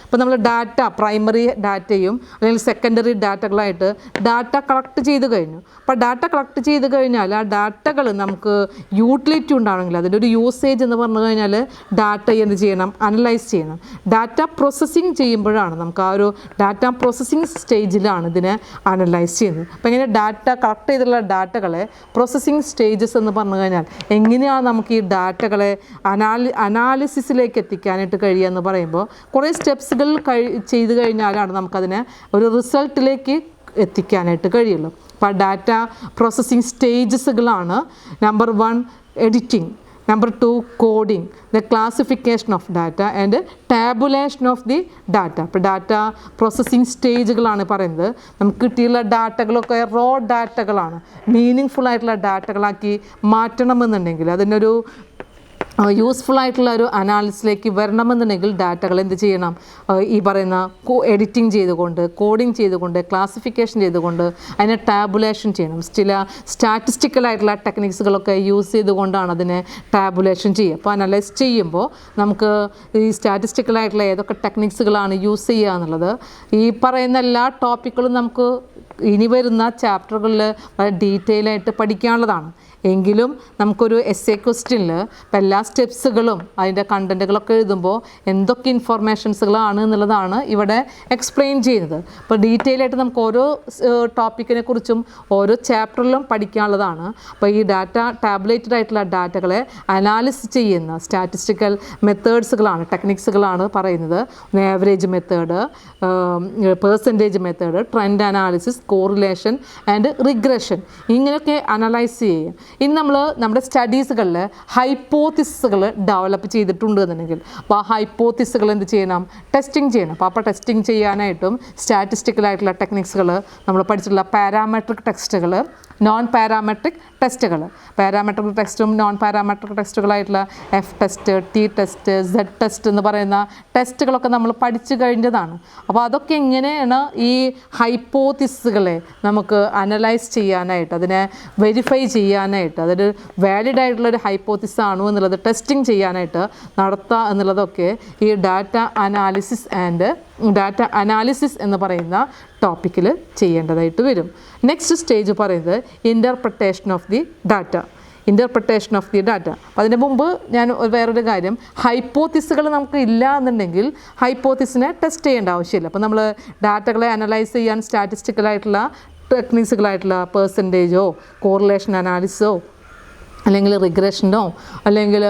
ഇപ്പോൾ നമ്മൾ ഡാറ്റ പ്രൈമറി ഡാറ്റയും അല്ലെങ്കിൽ സെക്കൻഡറി ഡാറ്റകളായിട്ട് ഡാറ്റ കളക്ട് ചെയ്ത് കഴിഞ്ഞു. അപ്പോൾ ഡാറ്റ കളക്ട് ചെയ്ത് കഴിഞ്ഞാൽ ആ ഡാറ്റകൾ നമുക്ക് യൂട്ടിലിറ്റി ഉണ്ടാണെങ്കിൽ അതിൻ്റെ ഒരു യൂസേജ് എന്ന് പറഞ്ഞു കഴിഞ്ഞാൽ ഡാറ്റ എന്ത് ചെയ്യണം, അനലൈസ് ചെയ്യണം. ഡാറ്റ പ്രോസസ്സിങ് ചെയ്യുമ്പോഴാണ് നമുക്ക് ആ ഒരു ഡാറ്റ പ്രോസസ്സിങ് സ്റ്റേജിലാണ് ഇതിനെ അനലൈസ് ചെയ്യുന്നത്. അപ്പോൾ ഇങ്ങനെ ഡാറ്റ കളക്ട് ചെയ്തിട്ടുള്ള ഡാറ്റകളെ പ്രോസസ്സിങ് സ്റ്റേജസ് എന്ന് പറഞ്ഞു കഴിഞ്ഞാൽ എങ്ങനെയാണ് നമുക്ക് ഈ ഡാറ്റകളെ അനാലിസിസിലേക്ക് എത്തിക്കാനായിട്ട് കഴിയുക എന്ന് പറയുമ്പോൾ കുറേ സ്റ്റെപ്സുകൾ ചെയ്ത് കഴിഞ്ഞാലാണ് നമുക്കതിനെ ഒരു റിസൾട്ടിലേക്ക് എത്തിക്കാനായിട്ട് കഴിയുള്ളൂ. അപ്പോൾ ഡാറ്റ പ്രോസസ്സിംഗ് സ്റ്റേജസുകളാണ്. Number 1 editing, number 2 coding, the classification of data and tabulation of the data. അപ്പോൾ ഡാറ്റ പ്രോസസ്സിംഗ് സ്റ്റേജുകളാണ് പറയുന്നത്. നമുക്ക് കിട്ടിയുള്ള ഡാറ്റകളൊക്കെ റോ ഡാറ്റകളാണ്. മീനിങ് ഫുൾ ആയിട്ടുള്ള ഡാറ്റകളാക്കി മാറ്റണമെന്നുണ്ടെങ്കിൽ അതിനൊരു യൂസ്ഫുൾ ആയിട്ടുള്ള ഒരു അനാലിസിലേക്ക് വരണമെന്നുണ്ടെങ്കിൽ ഡാറ്റകൾ എന്ത് ചെയ്യണം, ഈ പറയുന്ന എഡിറ്റിംഗ് ചെയ്തുകൊണ്ട്, കോഡിങ് ചെയ്തുകൊണ്ട്, ക്ലാസിഫിക്കേഷൻ ചെയ്തുകൊണ്ട് അതിനെ ടാബുലേഷൻ ചെയ്യണം. ചില സ്റ്റാറ്റിസ്റ്റിക്കലായിട്ടുള്ള ടെക്നിക്സുകളൊക്കെ യൂസ് ചെയ്തുകൊണ്ടാണ് അതിനെ ടാബുലേഷൻ ചെയ്യുക. അപ്പോൾ അനലൈസ് ചെയ്യുമ്പോൾ നമുക്ക് ഈ സ്റ്റാറ്റിസ്റ്റിക്കലായിട്ടുള്ള ഏതൊക്കെ ടെക്നിക്സുകളാണ് യൂസ് ചെയ്യുക എന്നുള്ളത് ഈ പറയുന്ന എല്ലാ ടോപ്പിക്കുകളും നമുക്ക് ഇനി വരുന്ന ചാപ്റ്ററുകളിൽ വളരെ ഡീറ്റെയിൽ ആയിട്ട് പഠിക്കാനുള്ളതാണ്. എങ്കിലും നമുക്കൊരു എസ്സേ ക്വസ്റ്റ്യനിൽ ഇപ്പം എല്ലാ സ്റ്റെപ്സുകളും അതിൻ്റെ കണ്ടൻറ്റുകളൊക്കെ എഴുതുമ്പോൾ എന്തൊക്കെ ഇൻഫോർമേഷൻസുകളാണ് എന്നുള്ളതാണ് ഇവിടെ എക്സ്പ്ലെയിൻ ചെയ്യുന്നത്. അപ്പോൾ ഡീറ്റെയിൽ ആയിട്ട് നമുക്ക് ഓരോ ടോപ്പിക്കിനെ കുറിച്ചും ഓരോ ചാപ്റ്ററിലും പഠിക്കാനുള്ളതാണ്. അപ്പോൾ ഈ ഡാറ്റ ടാബുലേറ്റഡ് ആയിട്ടുള്ള ഡാറ്റകളെ അനാലിസിസ് ചെയ്യുന്ന സ്റ്റാറ്റിസ്റ്റിക്കൽ മെത്തേഡ്സുകളാണ്, ടെക്നിക്സുകളാണ് പറയുന്നത്. Average method, percentage method, trend analysis, correlation and regression, ഇങ്ങനെയൊക്കെ അനലൈസ് ചെയ്യുക. ഇനി നമ്മൾ നമ്മുടെ സ്റ്റഡീസുകളിൽ ഹൈപ്പോത്തിസുകൾ ഡെവലപ്പ് ചെയ്തിട്ടുണ്ട് എന്നുണ്ടെങ്കിൽ അപ്പോൾ ആ ഹൈപ്പോത്തിസുകൾ എന്ത് ചെയ്യണം, ടെസ്റ്റിംഗ് ചെയ്യണം. അപ്പോൾ ടെസ്റ്റിംഗ് ചെയ്യാനായിട്ടും സ്റ്റാറ്റിസ്റ്റിക്കലായിട്ടുള്ള ടെക്നിക്സുകൾ നമ്മൾ പഠിച്ചിട്ടുള്ള പാരാമെട്രിക് ടെസ്റ്റുകൾ, നോൺ പാരാമെട്രിക് ടെസ്റ്റുകൾ, പാരാമെട്രിക് ടെസ്റ്റും നോൺ പാരാമെട്രിക് ടെസ്റ്റുകളായിട്ടുള്ള F test, T test, Z test എന്ന് പറയുന്ന ടെസ്റ്റുകളൊക്കെ നമ്മൾ പഠിച്ചു കഴിഞ്ഞതാണ്. അപ്പോൾ അതൊക്കെ എങ്ങനെയാണ് ഈ ഹൈപ്പോത്തിസുകളെ നമുക്ക് അനലൈസ് ചെയ്യാനായിട്ട്, അതിനെ വെരിഫൈ ചെയ്യാനായിട്ട്, അതൊരു വാലിഡ് ആയിട്ടുള്ളൊരു ഹൈപ്പോത്തിസ് ആണോ എന്നുള്ളത് ടെസ്റ്റിംഗ് ചെയ്യാനായിട്ട് നടത്തുക എന്നുള്ളതൊക്കെ ഈ ഡാറ്റ അനാലിസിസ് എന്ന് പറയുന്ന ടോപ്പിക്കിൽ ചെയ്യേണ്ടതായിട്ട് വരും. നെക്സ്റ്റ് സ്റ്റേജ് പറയുന്നത് interpretation of the data. Interpretation of the data. അപ്പോൾ അതിന് മുമ്പ് ഞാൻ വേറൊരു കാര്യം, ഹൈപ്പോത്തിസുകൾ നമുക്ക് ഇല്ല എന്നുണ്ടെങ്കിൽ ഹൈപ്പോത്തിസിനെ ടെസ്റ്റ് ചെയ്യേണ്ട ആവശ്യമില്ല. അപ്പോൾ നമ്മൾ ഡാറ്റകളെ അനലൈസ് ചെയ്യാൻ സ്റ്റാറ്റിസ്റ്റിക്കലായിട്ടുള്ള ടെക്നിക്സുകളായിട്ടുള്ള പെർസെൻറ്റേജോ കോറിലേഷൻ അനാലിസിസോ അല്ലെങ്കിൽ റിഗ്രഷനോ അല്ലെങ്കിൽ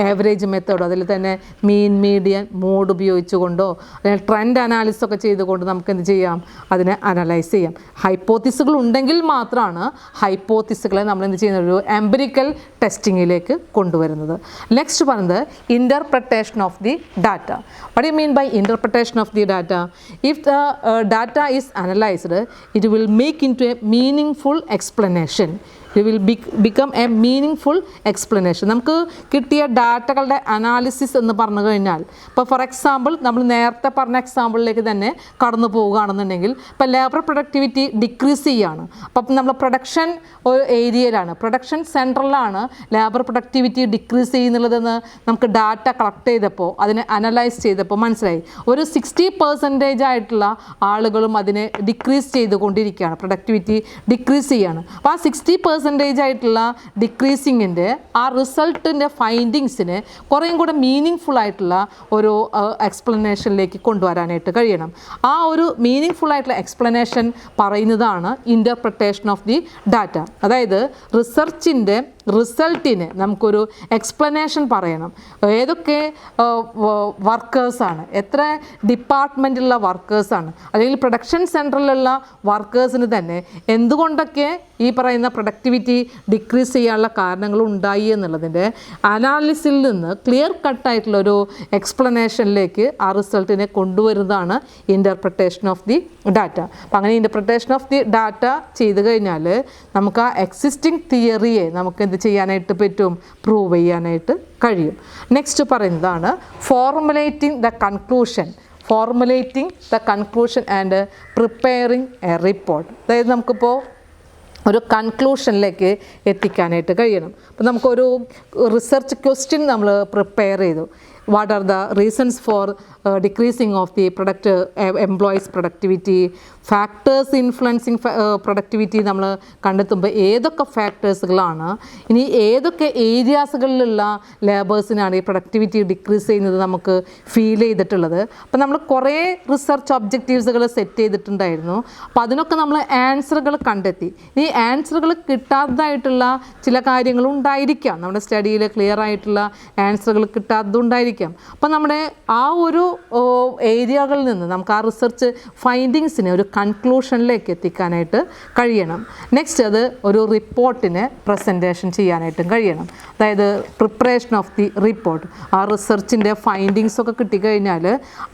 ആവറേജ് മെത്തേഡോ, അതിൽ തന്നെ മീൻ, മീഡിയൻ, മോഡ് ഉപയോഗിച്ചുകൊണ്ടോ അല്ലെങ്കിൽ ട്രെൻഡ് അനാലിസിസൊക്കെ ചെയ്തുകൊണ്ട് നമുക്ക് എന്ത് ചെയ്യാം, അതിനെ അനലൈസ് ചെയ്യാം. ഹൈപ്പോത്തിസുകൾ ഉണ്ടെങ്കിൽ മാത്രമാണ് ഹൈപ്പോത്തിസുകളെ നമ്മൾ എന്ത് ചെയ്യുന്നത്, ഒരു എംപിരിക്കൽ ടെസ്റ്റിങ്ങിലേക്ക് കൊണ്ടുവരുന്നത്. നെക്സ്റ്റ് പറയുന്നത് interpretation of the data. What you mean by interpretation of the data? If the data is analysed it will make into a meaning explanation. It will become a meaning explanation. നമുക്ക് കിട്ടിയ ഡാറ്റകളുടെ analysis എന്ന് പറഞ്ഞു കഴിഞ്ഞാൽ, ഇപ്പോൾ for example നമ്മൾ നേരത്തെ പറഞ്ഞ എക്സാമ്പിളിലേക്ക് തന്നെ കടന്നു പോവുകയാണെന്നുണ്ടെങ്കിൽ, ഇപ്പോൾ ലേബർ പ്രൊഡക്ടിവിറ്റി ഡിക്രീസ് ചെയ്യുകയാണ്. അപ്പം നമ്മൾ പ്രൊഡക്ഷൻ ഒരു ഏരിയയിലാണ്, പ്രൊഡക്ഷൻ സെൻറ്ററിലാണ് ലേബർ പ്രൊഡക്ടിവിറ്റി ഡിക്രീസ് ചെയ്യുന്നുള്ളതെന്ന് നമുക്ക് ഡാറ്റ കളക്ട് ചെയ്തപ്പോൾ, അതിനെ അനലൈസ് ചെയ്തപ്പോൾ മനസ്സിലായി. ഒരു 60% ആയിട്ടുള്ള ആളുകളും അതിനെ ഡിക്രീസ് ചെയ്തുകൊണ്ടിരിക്കുകയാണ്, പ്രൊഡക്ടിവിറ്റി ഡിക്രീസ് ചെയ്യുകയാണ്. അപ്പോൾ ആ 60% ആയിട്ടുള്ള ഡിക്രീസിങ്ങിൻ്റെ ആ റിസൾട്ടിൻ്റെ ഫൈൻഡിങ്സിന് കുറേയും കൂടെ മീനിങ് ഫുൾ ആയിട്ടുള്ള ഒരു എക്സ്പ്ലനേഷനിലേക്ക് കൊണ്ടുവരാനായിട്ട് കഴിയണം. ആ ഒരു മീനിങ് ഫുൾ ആയിട്ടുള്ള എക്സ്പ്ലനേഷൻ പറയുന്നതാണ് ഇൻ്റർപ്രിട്ടേഷൻ ഓഫ് ദി ഡാറ്റ. അതായത് റിസർച്ചിൻ്റെ റിസൾട്ടിന് നമുക്കൊരു എക്സ്പ്ലനേഷൻ പറയണം. ഏതൊക്കെ വർക്കേഴ്സാണ്, എത്ര ഡിപ്പാർട്ട്മെൻറ്റിലുള്ള വർക്കേഴ്സാണ്, അല്ലെങ്കിൽ പ്രൊഡക്ഷൻ സെൻറ്ററിലുള്ള വർക്കേഴ്സിന് തന്നെ എന്തുകൊണ്ടൊക്കെ ഈ പറയുന്ന പ്രൊഡക്ടിവിറ്റി ഡിക്രീസ് ചെയ്യാനുള്ള കാരണങ്ങൾ ഉണ്ടായി എന്നുള്ളതിൻ്റെ അനാലിസിൽ നിന്ന് ക്ലിയർ കട്ടായിട്ടുള്ളൊരു എക്സ്പ്ലനേഷനിലേക്ക് ആ റിസൾട്ടിനെ കൊണ്ടുവരുന്നതാണ് ഇൻ്റർപ്രിട്ടേഷൻ ഓഫ് ദി ഡാറ്റ. അപ്പം അങ്ങനെ ഇൻ്റർപ്രിട്ടേഷൻ ഓഫ് ദി ഡാറ്റ ചെയ്ത് കഴിഞ്ഞാൽ നമുക്ക് ആ എക്സിസ്റ്റിംഗ് തിയറിയെ നമുക്ക് എന്ത് ചെയ്യാനായിട്ട് പറ്റും, പ്രൂവ് ചെയ്യാനായിട്ട് കഴിയും. നെക്സ്റ്റ് പറയുന്നതാണ് formulating the conclusion and preparing A report. അതായത് നമുക്കിപ്പോൾ ഒരു കൺക്ലൂഷനിലേക്ക് എത്തിക്കാനായിട്ട് കഴിയണം. അപ്പോൾ നമുക്കൊരു റിസർച്ച് ക്വസ്റ്റ്യൻ നമ്മൾ പ്രിപ്പയർ ചെയ്തു. What are the reasons for decreasing of the employees productivity, factors influencing productivity നമ്മൾ കണ്ടെത്തുമ്പോൾ ഏതൊക്കെ ഫാക്ടേഴ്സുകളാണ്, ഇനി ഏതൊക്കെ ഏരിയാസുകളിലുള്ള ലേബേഴ്സിനാണ് ഈ പ്രൊഡക്ടിവിറ്റി ഡിക്രീസ് ചെയ്യുന്നത് നമുക്ക് ഫീൽ ചെയ്തിട്ടുള്ളത്. അപ്പോൾ നമ്മൾ കുറേ റിസർച്ച് ഒബ്ജക്റ്റീവ്സുകൾ സെറ്റ് ചെയ്തിട്ടുണ്ടായിരുന്നു. അപ്പോൾ അതിനൊക്കെ നമ്മൾ ആൻസറുകൾ കണ്ടെത്തി. ഈ ആൻസറുകൾ കിട്ടാത്തതായിട്ടുള്ള ചില കാര്യങ്ങളും ഉണ്ടായിരിക്കാം, നമ്മുടെ സ്റ്റഡിയിൽ ക്ലിയർ ആയിട്ടുള്ള ആൻസറുകൾ കിട്ടാത്തതുണ്ടായിരിക്കാം. അപ്പം നമ്മുടെ ആ ഒരു ഏരിയകളിൽ നിന്ന് നമുക്ക് ആ റിസർച്ച് ഫൈൻഡിങ്സിനെ ഒരു കൺക്ലൂഷനിലേക്ക് എത്തിക്കാനായിട്ട് കഴിയണം. നെക്സ്റ്റ് അത് ഒരു റിപ്പോർട്ടിനെ പ്രസൻറ്റേഷൻ ചെയ്യാനായിട്ടും കഴിയണം. അതായത് പ്രിപ്പറേഷൻ ഓഫ് ദി റിപ്പോർട്ട്, ആ റിസർച്ചിൻ്റെ ഫൈൻഡിങ്സ് ഒക്കെ കിട്ടിക്കഴിഞ്ഞാൽ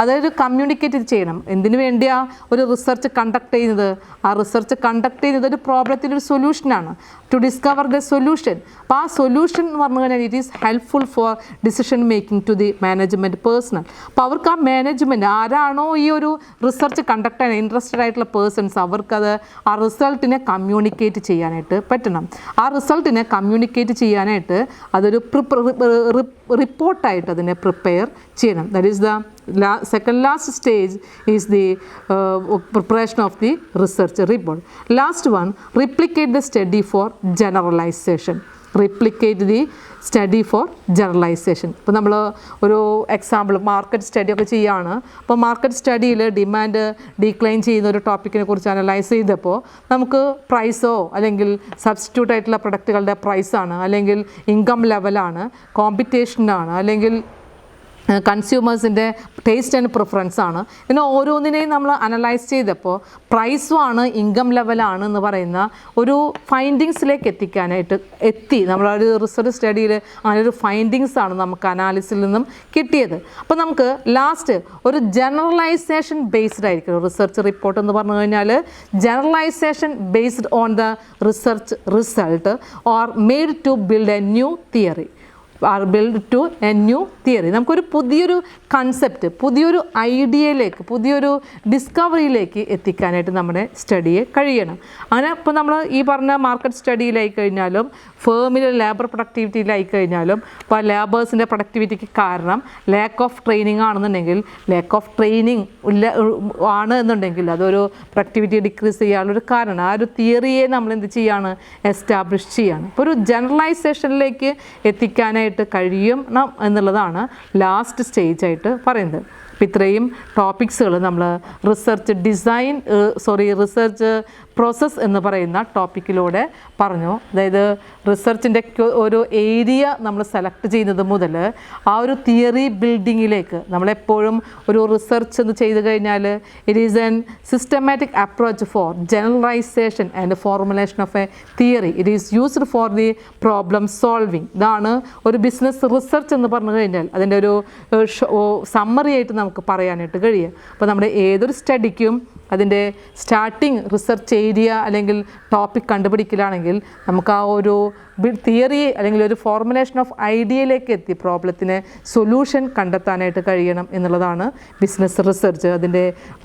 അതായത് കമ്മ്യൂണിക്കേറ്റ് ചെയ്യണം. എന്തിനു വേണ്ടിയാണ് ഒരു റിസർച്ച് കണ്ടക്ട് ചെയ്യുന്നത്? ആ റിസർച്ച് കണ്ടക്ട് ചെയ്യുന്നത് ഒരു പ്രോബ്ലത്തിൻ്റെ ഒരു സൊല്യൂഷനാണ്, ടു ഡിസ്കവർ ദ സൊല്യൂഷൻ. അപ്പോൾ ആ സൊല്യൂഷൻ എന്ന് പറഞ്ഞു കഴിഞ്ഞാൽ it is helpful for decision making to the management personnel. അപ്പോൾ അവർക്ക് ആ മാനേജ്മെൻറ്റ് ആരാണോ ഈ ഒരു റിസർച്ച് കണ്ടക്ട് ചെയ്യാൻ ഇൻട്രസ്റ്റഡ് ആയിട്ടുള്ള പേഴ്സൺസ്, അവർക്കത് ആ റിസൾട്ടിനെ കമ്മ്യൂണിക്കേറ്റ് ചെയ്യാനായിട്ട് പറ്റണം. ആ റിസൾട്ടിനെ കമ്മ്യൂണിക്കേറ്റ് ചെയ്യാനായിട്ട് അതൊരു റിപ്പോർട്ടായിട്ട് അതിനെ പ്രിപ്പയർ ചെയ്യണം. That is the second last stage is the preparation of the research report. Last one, replicate the study for generalization. ഇപ്പോൾ നമ്മൾ ഒരു എക്സാമ്പിൾ മാർക്കറ്റ് സ്റ്റഡി ഒക്കെ ചെയ്യുകയാണ്. അപ്പോൾ മാർക്കറ്റ് സ്റ്റഡിയിൽ ഡിമാൻഡ് ഡിക്ലൈൻ ചെയ്യുന്ന ഒരു ടോപ്പിക്കിനെ കുറിച്ച് അനലൈസ് ചെയ്തപ്പോൾ നമുക്ക് പ്രൈസോ അല്ലെങ്കിൽ സബ്സ്റ്റിറ്റ്യൂട്ട് ആയിട്ടുള്ള പ്രൊഡക്റ്റുകളുടെ പ്രൈസാണ്, അല്ലെങ്കിൽ ഇൻകം ലെവലാണ്, കോമ്പറ്റീഷനാണ്, അല്ലെങ്കിൽ കൺസ്യൂമേഴ്സിൻ്റെ ടേസ്റ്റ് ആൻഡ് പ്രിഫറൻസ് ആണ്. പിന്നെ ഓരോന്നിനെയും നമ്മൾ അനലൈസ് ചെയ്തപ്പോൾ പ്രൈസും ആണ് ഇൻകം ലെവലാണ് എന്ന് പറയുന്ന ഒരു ഫൈൻഡിങ്സിലേക്ക് എത്തിക്കാനായിട്ട് നമ്മളൊരു റിസർച്ച് സ്റ്റഡിയിൽ അങ്ങനെ ഒരു ഫൈൻഡിങ്സ് ആണ് നമുക്ക് അനാലിസിൽ നിന്നും കിട്ടിയത്. അപ്പോൾ നമുക്ക് ലാസ്റ്റ് ഒരു ജനറലൈസേഷൻ ബേസ്ഡ് ആയിരിക്കും റിസർച്ച് റിപ്പോർട്ട് എന്ന് പറഞ്ഞു കഴിഞ്ഞാൽ. Generalisation based on the research result or made to build a new theory. നമുക്കൊരു പുതിയൊരു കൺസെപ്റ്റ്, പുതിയൊരു ഐഡിയയിലേക്ക്, പുതിയൊരു ഡിസ്കവറിയിലേക്ക് എത്തിക്കാനായിട്ട് നമ്മുടെ സ്റ്റഡിയെ കഴിയണം. അങ്ങനെ ഇപ്പോൾ നമ്മൾ ഈ പറഞ്ഞ മാർക്കറ്റ് സ്റ്റഡിയിലായി കഴിഞ്ഞാലും ഫേമിലെ ലേബർ പ്രൊഡക്ടിവിറ്റിയിലായി കഴിഞ്ഞാലും ഇപ്പോൾ ലേബേഴ്സിൻ്റെ പ്രൊഡക്ടിവിറ്റിക്ക് കാരണം ലാക്ക് ഓഫ് ട്രെയിനിങ് ആണെന്നുണ്ടെങ്കിൽ, ലാക്ക് ഓഫ് ട്രെയിനിങ് ആണ് എന്നുണ്ടെങ്കിൽ അതൊരു പ്രൊഡക്ടിവിറ്റി ഡിക്രീസ് ചെയ്യാനുള്ളൊരു കാരണമാണ്. ആ ഒരു തിയറിയെ നമ്മൾ എന്ത് ചെയ്യാണ്, എസ്റ്റാബ്ലിഷ് ചെയ്യാണ്. അപ്പോൾ ഒരു ജനറലൈസേഷനിലേക്ക് എത്തിക്കാനായിട്ട് കഴിയണം എന്നുള്ളതാണ് ലാസ്റ്റ് സ്റ്റേജ് ആയിട്ട് പറയുന്നത്. അപ്പോൾ ഇത്രയും ടോപ്പിക്സുകൾ നമ്മൾ റിസർച്ച് പ്രോസസ്സ് എന്ന് പറയുന്ന ടോപ്പിക്കിലൂടെ പറഞ്ഞു. അതായത് റിസർച്ചിൻ്റെ ഒരു ഏരിയ നമ്മൾ സെലക്ട് ചെയ്യുന്നത് മുതൽ ആ ഒരു തിയറി ബിൽഡിങ്ങിലേക്ക് നമ്മളെപ്പോഴും ഒരു റിസർച്ച് എന്ന് ചെയ്ത് കഴിഞ്ഞാൽ it is an systematic approach for generalisation and formulation of a theory. It is used for the problem solving. ഇതാണ് ഒരു ബിസിനസ് റിസർച്ച് എന്ന് പറഞ്ഞു കഴിഞ്ഞാൽ അതിൻ്റെ ഒരു സമ്മറി ആയിട്ട് നമുക്ക് പറയാനായിട്ട് കഴിയുക. അപ്പോൾ നമ്മുടെ ഏതൊരു സ്റ്റഡിക്കും അതിൻ്റെ സ്റ്റാർട്ടിങ് റിസർച്ച് ഏരിയ അല്ലെങ്കിൽ ടോപ്പിക് കണ്ടുപിടിക്കലാണെങ്കിൽ നമുക്ക് ആ ഒരു തിയറി അല്ലെങ്കിൽ ഒരു ഫോർമുലേഷൻ ഓഫ് ഐഡിയയിലേക്ക് എത്തി പ്രോബ്ലത്തിന് സൊല്യൂഷൻ കണ്ടെത്താനായിട്ട് കഴിയണം എന്നുള്ളതാണ് ബിസിനസ് റിസർച്ച്. അതിൻ്റെ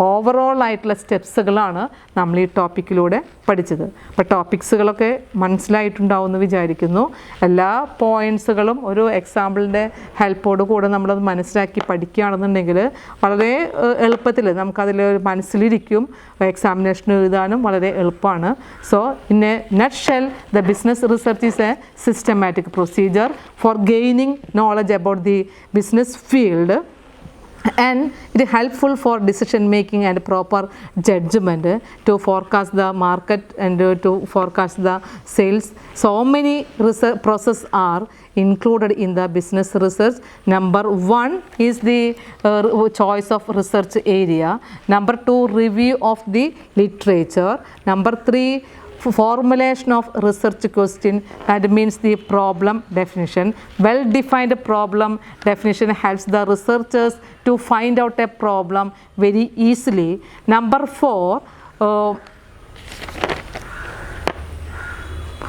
ഓവറോൾ ആയിട്ടുള്ള സ്റ്റെപ്സുകളാണ് നമ്മൾ ഈ ടോപ്പിക്കിലൂടെ പഠിച്ചത്. അപ്പോൾ ടോപ്പിക്സുകളൊക്കെ മനസ്സിലായിട്ടുണ്ടാവുമെന്ന് വിചാരിക്കുന്നു. എല്ലാ പോയിൻറ്റ്സുകളും ഒരു എക്സാമ്പിളിൻ്റെ ഹെൽപ്പോട് കൂടെ നമ്മളത് മനസ്സിലാക്കി പഠിക്കുകയാണെന്നുണ്ടെങ്കിൽ വളരെ എളുപ്പത്തിൽ നമുക്കതിൽ മനസ്സിലിരിക്കും. എക്സാമിനേഷൻ എഴുതാനും വളരെ എളുപ്പമാണ്. So in A nutshell the business research is a systematic procedure for gaining knowledge about the business field and it is helpful for decision making and proper judgment to forecast the market and to forecast the sales. So many research processes are included in the business research. Number 1 is the choice of research area. Number 2, review of the literature. Number 3, formulation of research question, that means the problem definition. Well defined problem definition helps the researchers to find out a problem very easily. Number 4,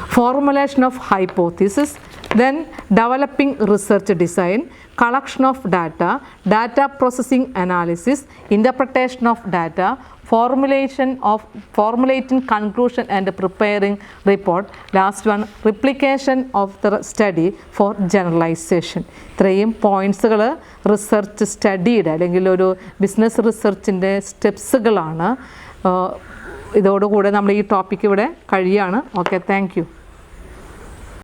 formulation of hypothesis, then developing research design, collection of data, data processing analysis, interpretation of data, formulating conclusion and preparing report. Last one, replication of the study for generalization. ഇത്രയും പോയിൻറ്റ്സുകൾ research സ്റ്റഡിയുടെ അല്ലെങ്കിൽ ഒരു business റിസർച്ചിൻ്റെ സ്റ്റെപ്സുകളാണ്. ഇതോടുകൂടെ നമ്മൾ ഈ topic ഇവിടെ കഴിയാണ്. Okay, thank you.